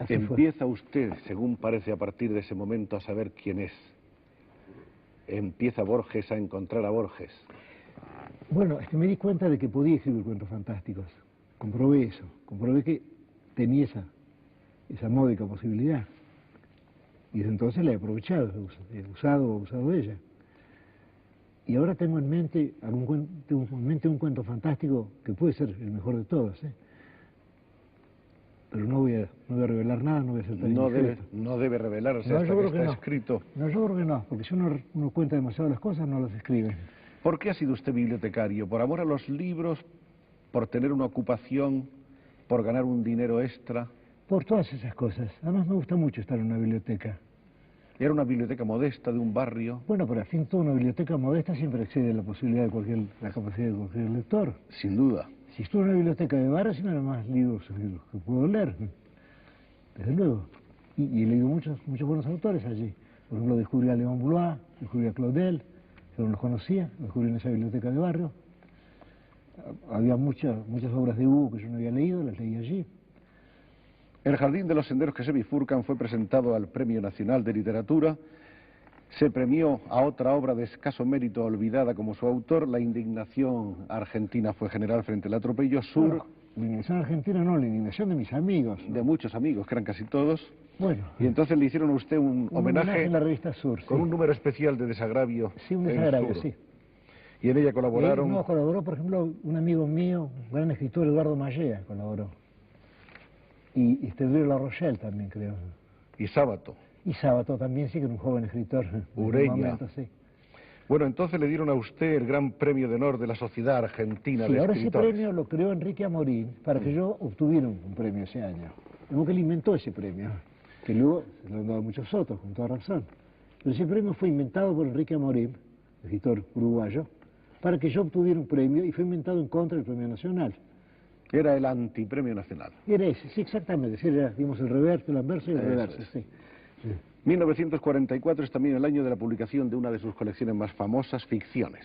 Empieza usted, según parece, a partir de ese momento a saber quién es. Empieza Borges a encontrar a Borges. Bueno, es que me di cuenta de que podía escribir cuentos fantásticos. Comprobé eso, comprobé que tenía esa módica posibilidad. Y desde entonces la he aprovechado, he usado ella. Y ahora tengo en mente un cuento fantástico que puede ser el mejor de todos, ¿eh? Pero no voy a revelar nada, no voy a ser tan indiscreto. No debe revelarse no, hasta que está escrito. No, yo creo que no, porque si uno cuenta demasiado las cosas, no las escribe. ¿Por qué ha sido usted bibliotecario? ¿Por amor a los libros? ¿Por tener una ocupación? ¿Por ganar un dinero extra? Por todas esas cosas. Además me gusta mucho estar en una biblioteca. ¿Era una biblioteca modesta de un barrio? Bueno, pero al fin toda una biblioteca modesta siempre excede la posibilidad de la capacidad de cualquier lector. Sin duda. Si estuve en una biblioteca de barrio, siempre hay más libros que puedo leer, desde luego. Y he leído muchos buenos autores allí. Por ejemplo, descubrí a Léon Blois, descubrí a Claudel, yo no los conocía, los descubrí en esa biblioteca de barrio. Había muchas obras de Hugo que yo no había leído, las leí allí. El Jardín de los Senderos que se bifurcan fue presentado al Premio Nacional de Literatura. Se premió a otra obra de escaso mérito olvidada como su autor. La indignación argentina fue general frente al atropello. Sur. Bueno, la indignación argentina no, la indignación de mis amigos. De muchos amigos, que eran casi todos. Bueno. Y entonces le hicieron a usted un homenaje en la revista Sur, con un número especial de Desagravio. Sí, un Desagravio, sí. Y en ella colaboraron... No, colaboró, por ejemplo, un amigo mío, un gran escritor, Eduardo Mallea, colaboró. Y Estedrio La Rochelle también, creo. Y Sábato. Y Sábato también, sí, que era un joven escritor. Ureña. En momento, sí. Bueno, entonces le dieron a usted el Gran Premio de Honor de la Sociedad Argentina Sí, de ahora ese Escritores. premio lo creó Enrique Amorín para que yo obtuviera un premio ese año. Como que él inventó ese premio, que luego se lo han dado muchos otros, con toda razón. Pero ese premio fue inventado por Enrique Amorín, escritor uruguayo, para que yo obtuviera un premio y fue inventado en contra del Premio Nacional. Era el antipremio nacional. Era ese, sí, exactamente. Sí, era, digamos, el reverso, el anverso y el Eso reverso, es. sí. Sí. 1944 es también el año de la publicación de una de sus colecciones más famosas, Ficciones.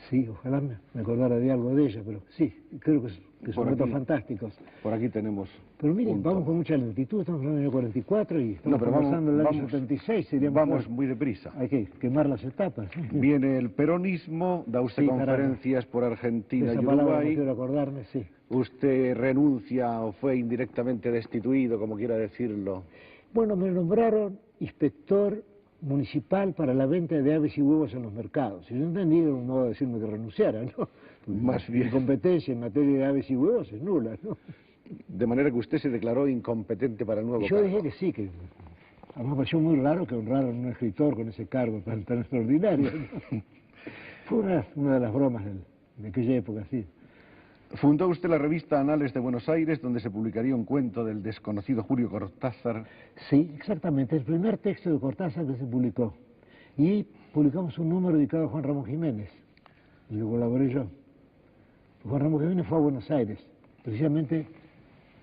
Sí, ojalá me acordara de algo de ella, pero sí, creo que son Por datos aquí. fantásticos. Por aquí tenemos Pero miren, un vamos tomo. con mucha lentitud, estamos en el año 44 y estamos No, pero conversando el año vamos 76, sería vamos mejor. muy deprisa. Hay que quemar las etapas. Viene el peronismo, da usted Sí, conferencias por De Argentina esa y palabra no Uruguay. quiero acordarme, sí. Usted renuncia o fue indirectamente destituido, como quiera decirlo. Bueno, me nombraron inspector municipal para la venta de aves y huevos en los mercados. Y yo entendí que era un modo de decirme que renunciara, ¿no? Más bien. Mi competencia en materia de aves y huevos es nula, ¿no? De manera que usted se declaró incompetente para el nuevo Y yo cargo. dije que sí, que a mí me pareció muy raro que honraran a un escritor con ese cargo tan extraordinario, ¿no? Fue una de las bromas de aquella época, sí. Fundó usted la revista Anales de Buenos Aires, donde se publicaría un cuento del desconocido Julio Cortázar. Sí, exactamente, el primer texto de Cortázar que se publicó. Y publicamos un número dedicado a Juan Ramón Jiménez, y lo colaboré yo. Juan Ramón Jiménez fue a Buenos Aires, precisamente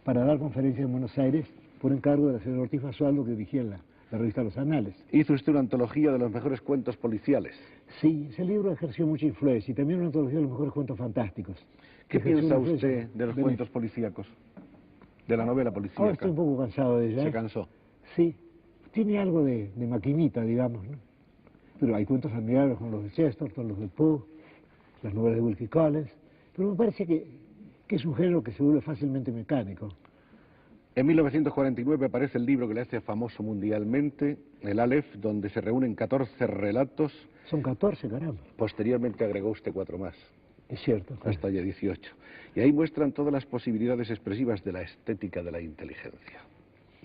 para dar conferencias en Buenos Aires, por encargo de la señora Ortiz Basualdo, que dirigía la revista Los Anales. Hizo usted una antología de los mejores cuentos policiales. Sí, ese libro ejerció mucha influencia, y también una antología de los mejores cuentos fantásticos. ¿Qué Ejerció piensa una influencia usted de los mí. cuentos policíacos? De la novela Ahora policíaca. estoy un poco cansado de ella. Se ¿eh? cansó. Sí, tiene algo de maquinita, digamos, ¿no? Pero hay cuentos admirables como los de Chesterton, los de Poe, las novelas de Wilkie Collins, pero me parece que es un género que se vuelve fácilmente mecánico. En 1949 aparece el libro que le hace famoso mundialmente, el Aleph, donde se reúnen 14 relatos. Son 14, caramba. Posteriormente agregó usted 4 más, Es cierto. hasta ya 18. Y ahí muestran todas las posibilidades expresivas de la estética de la inteligencia,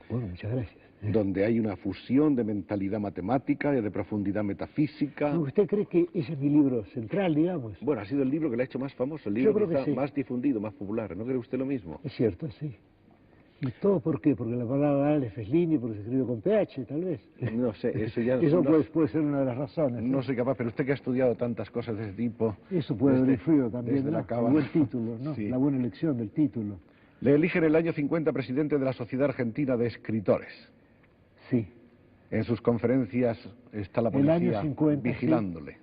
Bueno, muchas gracias. donde hay una fusión de mentalidad matemática y de profundidad metafísica. ¿Usted cree que ese es mi libro central, digamos? Bueno, ha sido el libro que le ha hecho más famoso, el libro creo que quizá sí. más difundido, más popular. ¿No cree usted lo mismo? Es cierto, sí. ¿Y todo por qué? Porque la palabra Aleph es línea y porque se escribe con PH, tal vez. No sé, eso ya Eso no, puede ser una de las razones. no soy capaz, pero usted que ha estudiado tantas cosas de ese tipo... Eso puede haber desde- influido también, desde ¿no? la cábala. El buen título, ¿no? Sí. La buena elección del título. Le eligen el año 50 presidente de la Sociedad Argentina de Escritores. Sí. En sus conferencias está la El policía año 50, vigilándole.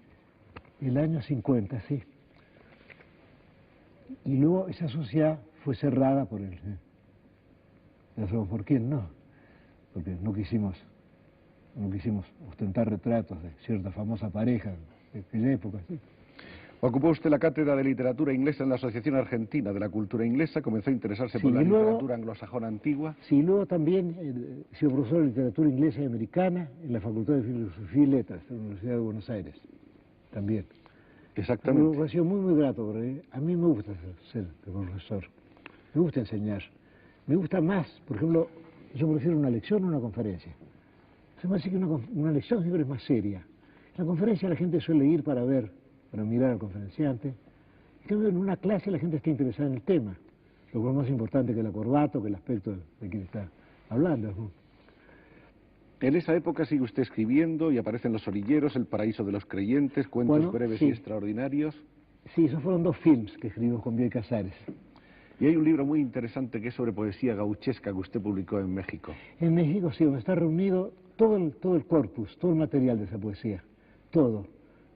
El año 50, sí. Y luego esa sociedad fue cerrada por él. Ya sabemos por quién, no. Porque no quisimos ostentar retratos de cierta famosa pareja de aquella época, sí. Ocupó usted la cátedra de literatura inglesa en la Asociación Argentina de la Cultura Inglesa, comenzó a interesarse Sí, por la y luego- literatura anglosajona antigua. Sí, luego también he sido profesor de literatura inglesa y americana en la Facultad de Filosofía y Letras de la Universidad de Buenos Aires. También. Exactamente. Me ha sido muy, muy grato, porque a mí me gusta ser profesor. Me gusta enseñar. Me gusta más, por ejemplo, yo prefiero una lección o una conferencia. Se me hace que una lección siempre es más seria. En la conferencia la gente suele ir para mirar al conferenciante. En cambio, en una clase la gente está interesada en el tema, lo cual es más importante que la corbata o que el aspecto de quien está hablando, ¿no? En esa época sigue usted escribiendo y aparecen Los Orilleros, El Paraíso de los Creyentes, cuentos Bueno, breves sí. y extraordinarios. Sí, esos fueron 2 films que escribimos con Bioy Casares. Y hay un libro muy interesante que es sobre poesía gauchesca que usted publicó en México. En México sí, donde está reunido todo el corpus, todo el material de esa poesía, todo,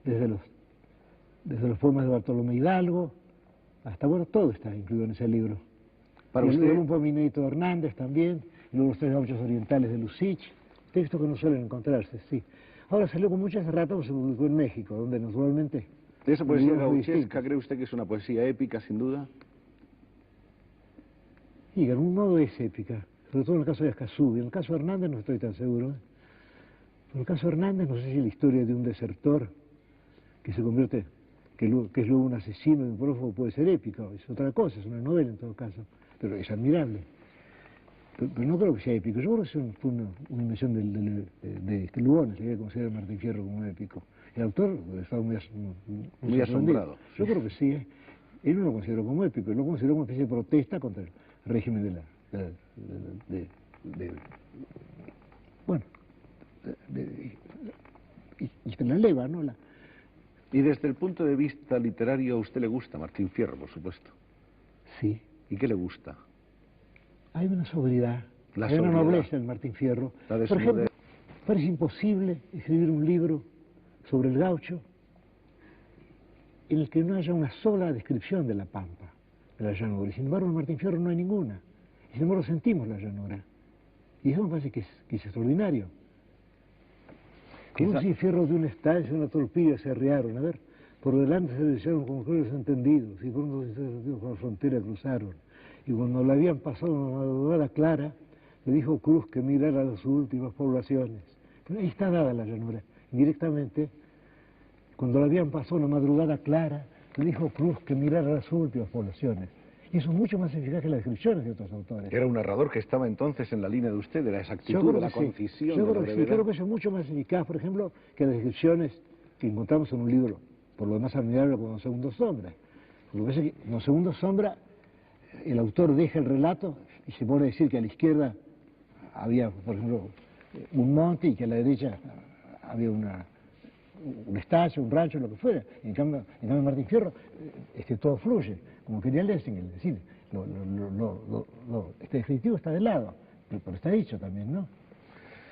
desde los poemas de Bartolomé Hidalgo, hasta, bueno, todo está incluido en ese libro. Para Y usted, luego un poeminito de Hernández también, y luego los 3 gauchos orientales de Lucich, textos que no suelen encontrarse, sí. Ahora salió con muchas ratas, pues se publicó en México, donde naturalmente... esa poesía libros muy gauchesca, distintos. ¿cree usted que es una poesía épica, sin duda? Y de algún modo es épica, sobre todo en el caso de Escazú. En el caso de Hernández no estoy tan seguro. En el caso de Hernández no sé si la historia de un desertor que se convierte, que es luego un asesino y un prófugo puede ser épica, es otra cosa, es una novela en todo caso, pero es admirable. Pero no creo que sea épico, yo creo que fue una invención de Lugones, le voy a considerar Martín Fierro como épico. El autor estaba muy Muy asombrado. Yo creo que sí, ¿eh? Él no lo consideró como épico, él lo consideró como una especie de protesta contra el régimen y la leva, ¿no? Y desde el punto de vista literario, ¿a usted le gusta Martín Fierro, por supuesto? Sí. ¿Y qué le gusta? Hay una sobriedad, La hay una sobriedad. nobleza en Martín Fierro. La Por ejemplo, parece imposible escribir un libro sobre el gaucho en el que no haya una sola descripción de la pampa, de la llanura. Y sin embargo, en Martín Fierro no hay ninguna. Y sin embargo, sentimos la llanura. Y eso me parece que es extraordinario. Como si Fierro de una estancia, una torpilla se arriaron, a ver, por delante se desearon como crueles entendidos, y cuando con la frontera cruzaron. Y cuando le habían pasado una madrugada clara, le dijo Cruz que mirara a sus últimas poblaciones. Pero ahí está dada la llanura, indirectamente. Cuando le habían pasado una madrugada clara, le dijo Cruz que mirara a las últimas poblaciones. Y eso es mucho más eficaz que las descripciones de otros autores. Era un narrador que estaba entonces en la línea de usted, de la exactitud, de la concisión, Yo de la creo que sí, brevedad. creo que eso es mucho más eficaz, por ejemplo, que las descripciones que encontramos en un libro, por lo demás admirable como Los Segundos Sombra. Lo que pasa es que en Los Segundos Sombra el autor deja el relato y se pone a decir que a la izquierda había, por ejemplo, un monte y que a la derecha había un estacio, un rancho, lo que fuera. En cambio Martín Fierro, todo fluye, como quería Lessing, es decir, este descriptivo está de lado, pero está dicho también, ¿no?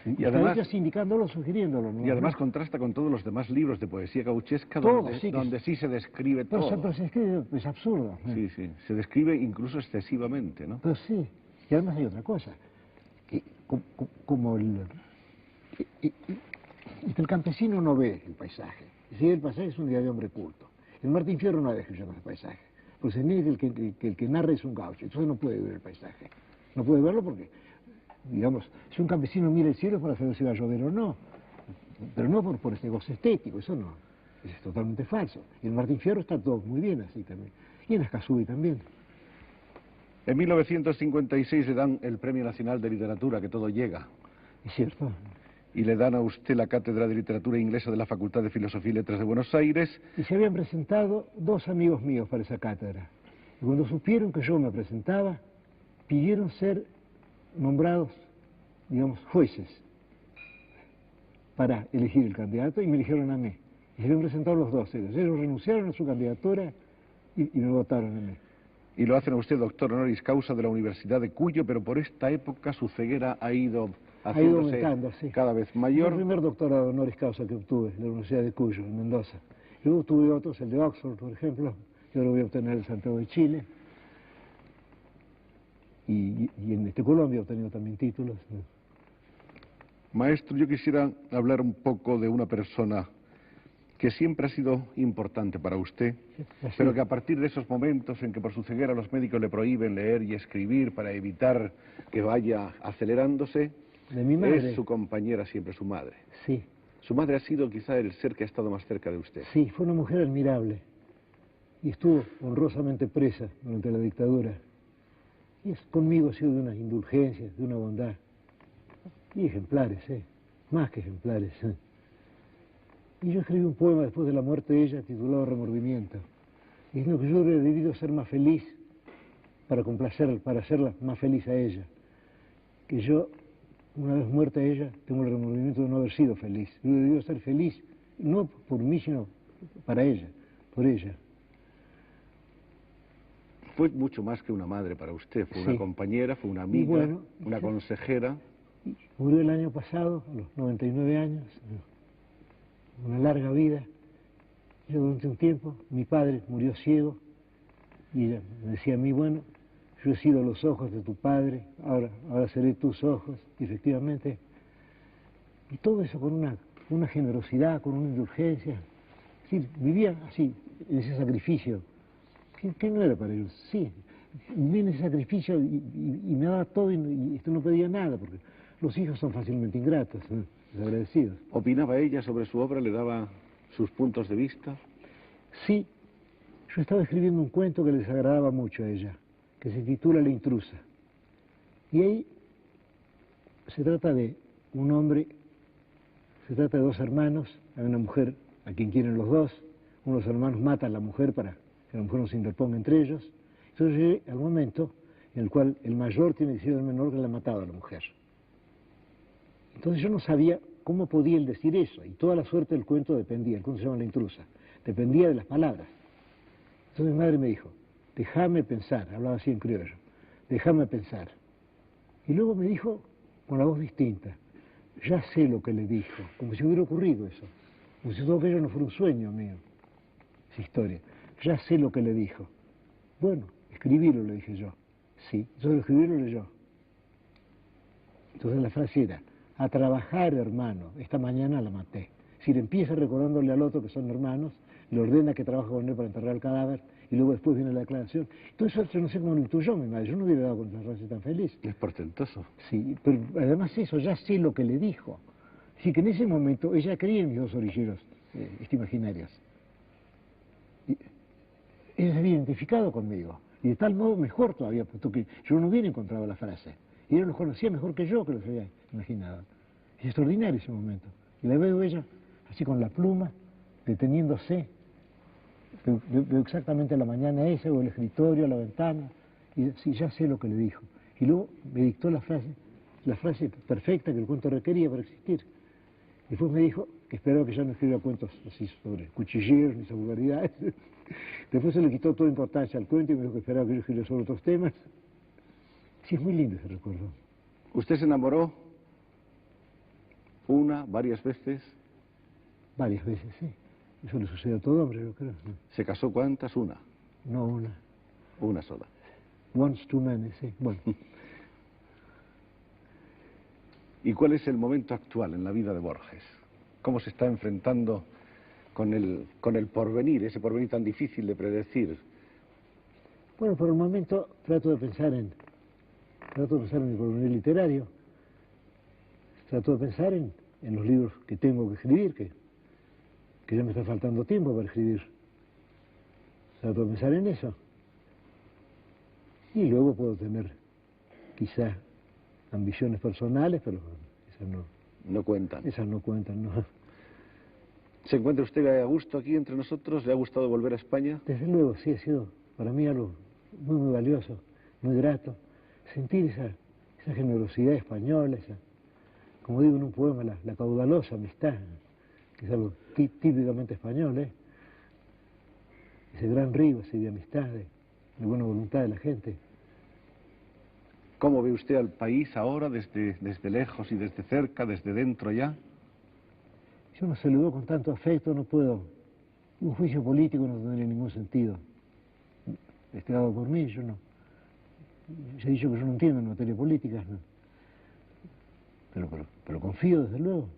Y además, está indicándolo, sugiriéndolo, ¿no? Y además contrasta con todos los demás libros de poesía gauchesca donde sí se describe todo. Pero se escribe, es absurdo. Sí, sí, se describe incluso excesivamente, ¿no? Pero sí, y además hay otra cosa, que como el campesino no ve el paisaje, si el paisaje es un día de hombre culto. El Martín Fierro no hay descripción del paisaje, pues se niega que el que narra es un gaucho, entonces no puede ver el paisaje. No puede verlo porque, digamos, si un campesino mira el cielo es para saber si va a llover o no, pero no por este goce estético, eso no, es totalmente falso. Y en Martín Fierro está todo muy bien así también, y en Escazú también. En 1956 le dan el Premio Nacional de Literatura, que todo llega. Es cierto. Y le dan a usted la Cátedra de Literatura Inglesa de la Facultad de Filosofía y Letras de Buenos Aires. Y se habían presentado dos amigos míos para esa cátedra. Y cuando supieron que yo me presentaba, pidieron ser nombrados, digamos, jueces para elegir el candidato y me eligieron a mí. Y se habían presentado los dos. Ellos renunciaron a su candidatura y me votaron a mí. Y lo hacen a usted doctor honoris causa de la Universidad de Cuyo, pero por esta época su ceguera ha ido haciéndose cada vez mayor. Fue el primer doctorado honoris causa que obtuve en la Universidad de Cuyo, en Mendoza. Luego tuve otros, el de Oxford, por ejemplo, y ahora voy a obtener el Santiago de Chile. Y en Colombia he obtenido también títulos. Maestro, yo quisiera hablar un poco de una persona que siempre ha sido importante para usted, pero que a partir de esos momentos en que por su ceguera los médicos le prohíben leer y escribir para evitar que vaya acelerándose, de mi madre. Es su compañera siempre, su madre. Sí. Su madre ha sido quizá el ser que ha estado más cerca de usted. Sí, fue una mujer admirable y estuvo honrosamente presa durante la dictadura. Y conmigo ha sido de unas indulgencias, de una bondad. Y ejemplares, más que ejemplares. Y yo escribí un poema después de la muerte de ella titulado Remordimiento. Diciendo que yo hubiera debido ser más feliz para hacerla más feliz a ella. Que yo, una vez muerta ella, tengo el remordimiento de no haber sido feliz. Yo hubiera debido ser feliz, no por mí, sino para ella, por ella. Fue mucho más que una madre para usted, fue una compañera, fue una amiga, una consejera. Murió el año pasado, a los 99 años, una larga vida. Yo durante un tiempo, mi padre murió ciego y ella me decía a mí, bueno, yo he sido los ojos de tu padre, ahora seré tus ojos, y efectivamente. Y todo eso con una generosidad, con una indulgencia. Es decir, vivía así, en ese sacrificio, que no era para ellos. Sí, vivía en ese sacrificio y me daba todo y esto no pedía nada, porque los hijos son fácilmente ingratos, desagradecidos. ¿Opinaba ella sobre su obra? ¿Le daba sus puntos de vista? Sí, yo estaba escribiendo un cuento que le desagradaba mucho a ella, que se titula La intrusa. Y ahí se trata de un hombre, se trata de dos hermanos, hay una mujer a quien quieren los dos. Uno de los hermanos mata a la mujer para que la mujer no se interponga entre ellos. Entonces llegué al momento en el cual el mayor tiene que decir al menor que le ha matado a la mujer. Entonces yo no sabía cómo podía él decir eso, y toda la suerte del cuento dependía, el cuento se llama La intrusa, dependía de las palabras. Entonces mi madre me dijo, déjame pensar, hablaba así en criollo, déjame pensar. Y luego me dijo, con la voz distinta, ya sé lo que le dijo, como si hubiera ocurrido eso, como si todo aquello no fuera un sueño mío, esa historia. Ya sé lo que le dijo. Bueno, escribirlo, le dije yo. Sí, entonces lo escribí y lo leyó. Entonces la frase era, a trabajar, hermano, esta mañana la maté. Es decir, empieza recordándole al otro que son hermanos, le ordena que trabaje con él para enterrar el cadáver, y luego después viene la declaración. Entonces yo no sé cómo lo intuyó mi madre, yo no hubiera dado con esa frase tan feliz. Es portentoso. Sí, pero además eso, ya sé lo que le dijo. Así que en ese momento ella creía en mis dos orilleros imaginarios. Y ella se había identificado conmigo, y de tal modo mejor todavía, puesto que yo no hubiera encontrado la frase. Y ella los conocía mejor que yo, que los había imaginado. Es extraordinario ese momento. Y la veo ella, así con la pluma, deteniéndose. Veo exactamente la mañana esa, o el escritorio, la ventana, y sí, ya sé lo que le dijo. Y luego me dictó la frase perfecta que el cuento requería para existir. Después me dijo que esperaba que ya no escribiera cuentos así sobre cuchilleros ni sobre vulgaridades. Después se le quitó toda importancia al cuento y me dijo que esperaba que yo escribiera sobre otros temas. Sí, es muy lindo ese recuerdo. ¿Usted se enamoró una, varias veces? Varias veces, sí. Eso le sucede a todo hombre, yo creo. ¿Se casó cuántas? Una. No una. Una sola. Once too many, sí. Bueno. ¿Y cuál es el momento actual en la vida de Borges? ¿Cómo se está enfrentando con el porvenir, ese porvenir tan difícil de predecir? Bueno, por el momento trato de pensar en mi porvenir literario. Trato de pensar en los libros que tengo que escribir, que ya me está faltando tiempo para escribir. Trato de pensar en eso. Y luego puedo tener, quizá, ambiciones personales, pero esas no... No cuentan. Esas no cuentan, no. ¿Se encuentra usted a gusto aquí entre nosotros? ¿Le ha gustado volver a España? Desde luego, sí, ha sido para mí algo muy, muy valioso, muy grato. Sentir esa generosidad española, como digo en un poema, la caudalosa amistad, que es algo típicamente español, ese gran río así de amistad, de buena voluntad de la gente. ¿Cómo ve usted al país ahora, desde lejos y desde cerca, desde dentro ya? Yo no saludo con tanto afecto, no puedo. Un juicio político no tendría ningún sentido. Dado por mí, yo no. Ya he dicho que yo no entiendo en materia política, ¿no? Pero confío, desde luego.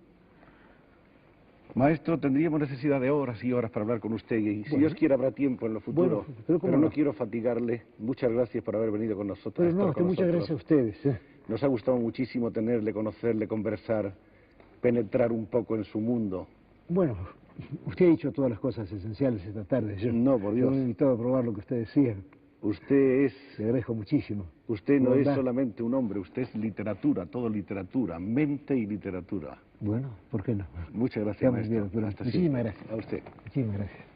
Maestro, tendríamos necesidad de horas y horas para hablar con usted, y si Dios quiere habrá tiempo en lo futuro, pero no quiero fatigarle. Muchas gracias por haber venido con nosotros. Pero no, muchas gracias a ustedes. Nos ha gustado muchísimo tenerle, conocerle, conversar, penetrar un poco en su mundo. Bueno, usted ha dicho todas las cosas esenciales esta tarde. No, por Dios. Yo me he invitado a probar lo que usted decía. Usted es... Le agradezco muchísimo. Usted no es solamente un hombre, usted es literatura, todo literatura, mente y literatura. Bueno, ¿por qué no? Muchas gracias, maestro. Muchísimas gracias. A usted. Muchísimas gracias.